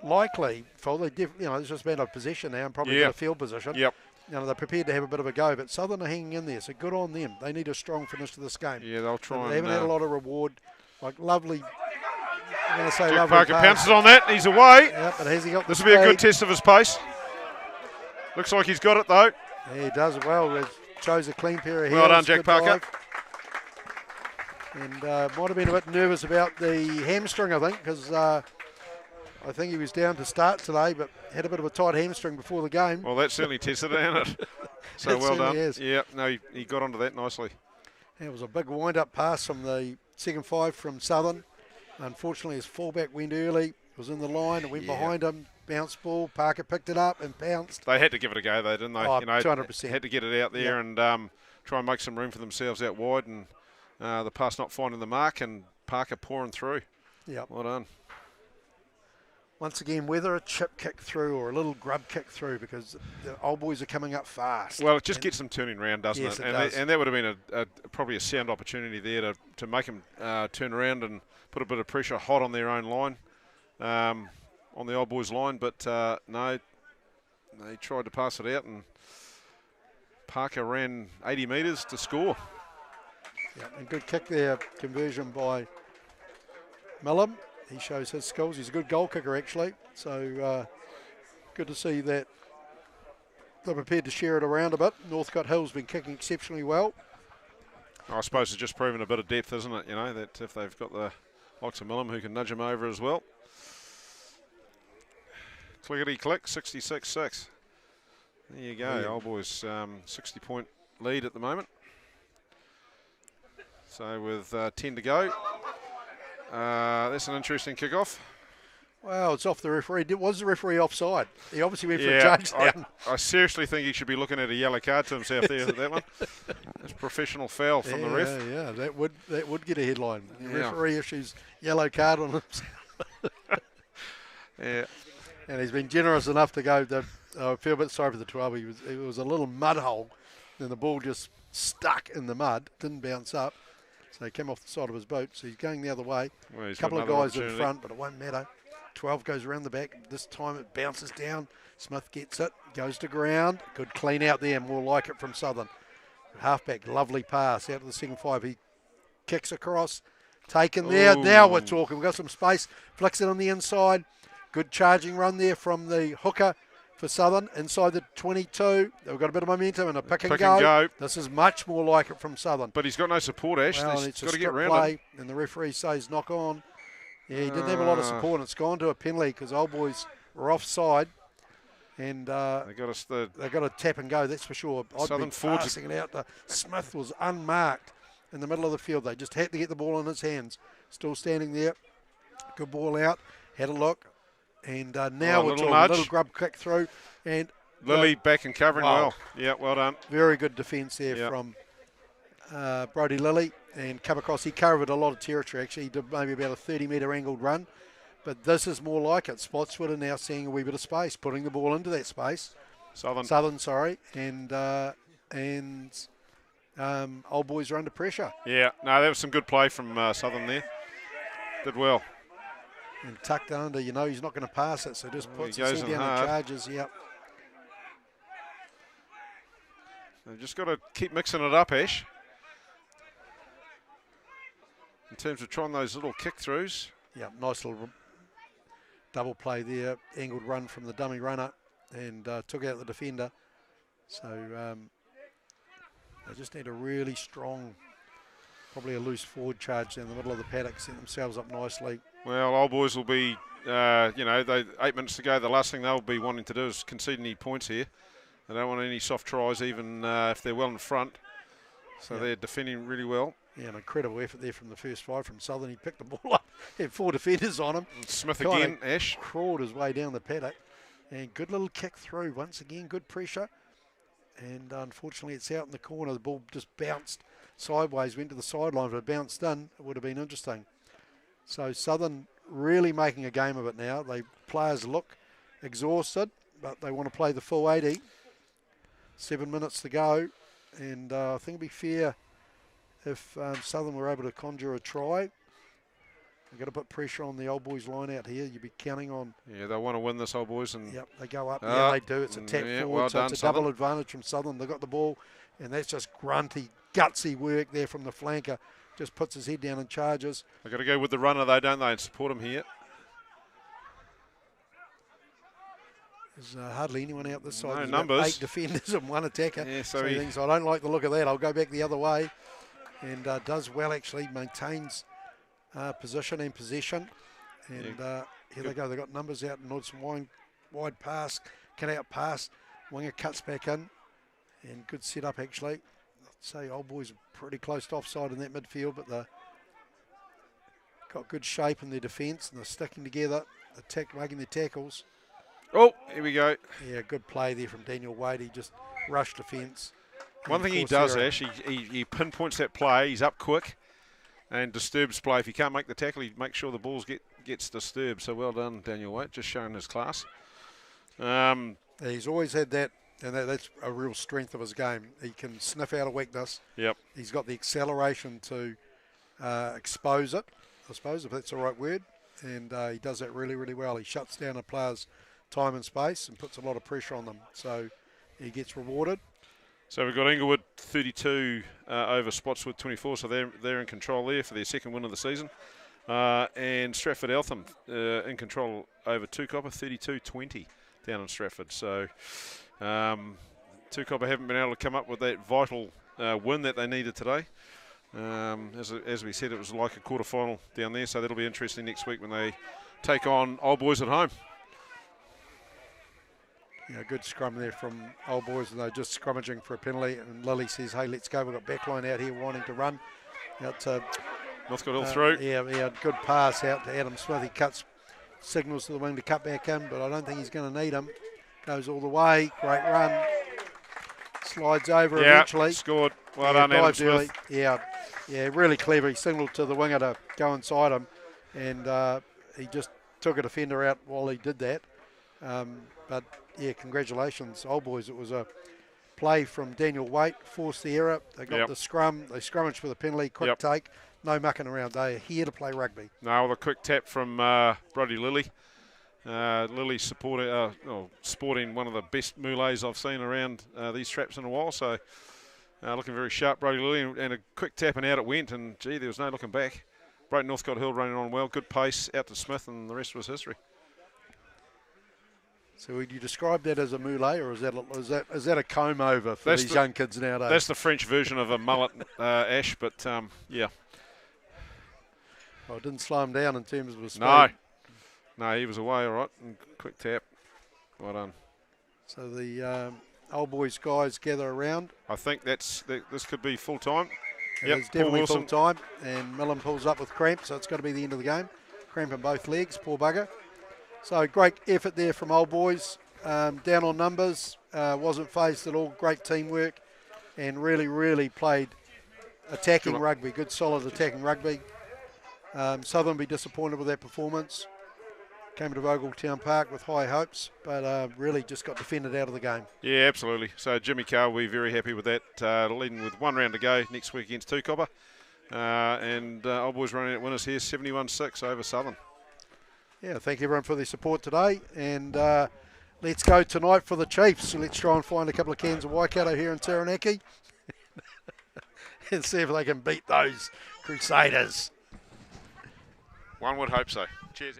likely, Phil. It's just been a possession now and probably a field position. Yep. They're prepared to have a bit of a go, but Southern are hanging in there, so good on them. They need a strong finish to this game. Yeah, they'll try. They haven't had a lot of reward. Like lovely. I'm going to say Jack lovely. Parker pass. pounces on that. He's away. Yeah, but has he got this the will be a good speed? test of his pace. Looks like he's got it though. Yeah, he does it well. He chose a clean pair of heels. Well done, Jack good Parker. dive. And might have been a bit nervous about the hamstring, I think, because I think he was down to start today, but had a bit of a tight hamstring before the game. Well, that certainly tested it, hasn't it? So well done. Is. Yeah, no, he got onto that nicely. It was a big wind-up pass from the second five from Southern. Unfortunately, his fullback went early. It was in the line. It went behind him. Bounced ball. Parker picked it up and pounced. They had to give it a go, though, didn't they? Oh, 200%. Had to get it out there and try and make some room for themselves out wide. And the pass not finding the mark and Parker pouring through. Yeah. Well done. Once again, whether a chip kick through or a little grub kick through, because the Old Boys are coming up fast. Well, it just gets them turning around, doesn't yes, it? It does. And that would have been probably a sound opportunity there to make them turn around and put a bit of pressure hot on their own line, on the Old Boys line. But no, they tried to pass it out, and Parker ran 80 metres to score. Yeah, and good kick there, conversion by Millum. He shows his skills. He's a good goal kicker, actually. So good to see that they're prepared to share it around a bit. Northcote Hill's been kicking exceptionally well. I suppose it's just proven a bit of depth, isn't it? You know, that if they've got the likes of Millum who can nudge them over as well. Clickety-click, 66-6. There you go. Old Boys 60-point lead at the moment. So with 10 to go. That's an interesting kickoff. Well, it's off the referee. Was the referee offside? He obviously went for a charge down. I seriously think he should be looking at a yellow card to himself there at that one. It's a professional foul from the ref. Yeah, that would get a headline. The referee issues yellow card on him. Yeah. And he's been generous enough to go. I feel a bit sorry for the 12. It was a little mud hole, and the ball just stuck in the mud, didn't bounce up. So he came off the side of his boot. So he's going the other way. Well, a couple of guys in front, but it won't matter. 12 goes around the back. This time it bounces down. Smith gets it, goes to ground. Good clean out there, more like it from Southern. Halfback, lovely pass out of the second five. He kicks across, taken there. Ooh. Now we're talking. We've got some space. Flicks it on the inside. Good charging run there from the hooker for Southern inside the 22. They've got a bit of momentum and a pick and go. This is much more like it from Southern. But he's got no support, Ash. Well, He's it's got a to get strip around play, him. and the referee says knock on. Yeah, he didn't have a lot of support, and it's gone to a penalty because Old Boys were offside, and they got a tap and go. That's for sure. Southern I'd be passing it out. Smith was unmarked in the middle of the field. They just had to get the ball in his hands. Still standing there. Good ball out. Had a look, and now we're talking a little grub kick through, and Lily back and covering well. Yeah, well done. Very good defence there from Brodie Lilly, and come across. He covered a lot of territory, actually. He did maybe about a 30-metre angled run, but this is more like it. Spotswood are now seeing a wee bit of space, putting the ball into that space. Southern, and and Old Boys are under pressure. Yeah, no, that was some good play from Southern there. Did well. And tucked under, you know, he's not going to pass it, so just puts he his goes head in down hard. and charges. Yep. They've just got to keep mixing it up, Ash. In terms of trying those little kick-throughs. Yep, nice little double play there. Angled run from the dummy runner and took out the defender. So they just need a really strong, probably a loose forward charge down the middle of the paddock, set themselves up nicely. Well, Old Boys will be, you know, 8 minutes to go. The last thing they'll be wanting to do is concede any points here. They don't want any soft tries, even if they're well in front. So they're defending really well. Yeah, an incredible effort there from the first 5 from Southern. He picked the ball up, had 4 defenders on him. And Smith again, Kinda Ash. crawled his way down the paddock. And good little kick through. Once again, good pressure. And unfortunately, it's out in the corner. The ball just bounced sideways, went to the sideline. If it bounced in, it would have been interesting. So Southern really making a game of it now. Players look exhausted, but they want to play the full 80. 7 minutes to go. And I think it'd be fair if Southern were able to conjure a try. They've got to put pressure on the Old Boys line out here. You'd be counting on. Yeah, they want to win this, Old Boys. And yep, they go up. Yeah, they do. It's a tap forward, well so done, it's a double advantage from Southern. They've got the ball, and that's just grunty, gutsy work there from the flanker. Just puts his head down and charges. They've got to go with the runner, though, don't they, and support him here. There's hardly anyone out this side. No There's numbers. 8 defenders and 1 attacker. Yeah, so he thinks, I don't like the look of that. I'll go back the other way. And does well, actually. Maintains position and possession. And here they go. They've got numbers out. And some wide pass. Cut out pass. Winger cuts back in. And good setup, actually. I'd say Old Boys are pretty close to offside in that midfield. But they've got good shape in their defence. And they're sticking together. Making their tackles. Oh, here we go. Yeah, good play there from Daniel Wade. He just rushed defence. One thing he does, Ash, he pinpoints that play. He's up quick and disturbs play. If he can't make the tackle, he makes sure the balls gets disturbed. So well done, Daniel Wade, just showing his class. He's always had that, and that's a real strength of his game. He can sniff out a weakness. Yep. He's got the acceleration to expose it, I suppose, if that's the right word. And he does that really, really well. He shuts down a player's time and space and puts a lot of pressure on them. So he gets rewarded. So we've got Inglewood 32 over Spotswood 24, so they're in control there for their second win of the season. And Stratford Eltham in control over Two Copper 32-20 down in Stratford. So Two Copper haven't been able to come up with that vital win that they needed today. As we said, it was like a quarterfinal down there, so that'll be interesting next week when they take on Old Boys at home. Yeah, good scrum there from Old Boys, and they're just scrummaging for a penalty. And Lily says, hey, let's go. We've got backline out here wanting to run. Out to Northcote Hill through. Yeah, good pass out to Adam Smith. He signals to the wing to cut back in, but I don't think he's going to need him. Goes all the way. Great run. Slides over eventually. Scored. Well done, Adam Smith. Yeah, really clever. He signalled to the winger to go inside him, and he just took a defender out while he did that. But yeah, congratulations, Old Boys. It was a play from Daniel Waite, forced the error. They got the scrum. They scrummaged for the penalty, quick take, no mucking around. They're here to play rugby. No, well, a quick tap from Brody Lilly. Lilly sporting one of the best moulets I've seen around these traps in a while. So looking very sharp, Brody Lilly, and a quick tap and out it went. And gee, there was no looking back. Broke Northcote Hill running on well, good pace out to Smith, and the rest was history. So would you describe that as a moulet, or is that a comb over for these young kids nowadays? That's the French version of a mullet, Ash. But yeah. Well, it didn't slow him down in terms of his speed. No, he was away all right. And quick tap. Well done. So the Old Boys guys gather around. I think this could be full time. It's definitely full time, and Millen pulls up with cramp, so it's got to be the end of the game. Cramp in both legs, poor bugger. So great effort there from Old Boys. Down on numbers, wasn't phased at all. Great teamwork, and really, really played attacking rugby. Good, solid attacking rugby. Southern will be disappointed with that performance. Came to Vogel Town Park with high hopes, but really just got defended out of the game. Yeah, absolutely. So Jimmy Carr will be very happy with that, leading with 1 round to go next week against Tukopper. And Old Boys running at winners here, 71-6 over Southern. Yeah, thank everyone for their support today, and let's go tonight for the Chiefs. So let's try and find a couple of cans of Waikato here in Taranaki and see if they can beat those Crusaders. One would hope so. Cheers.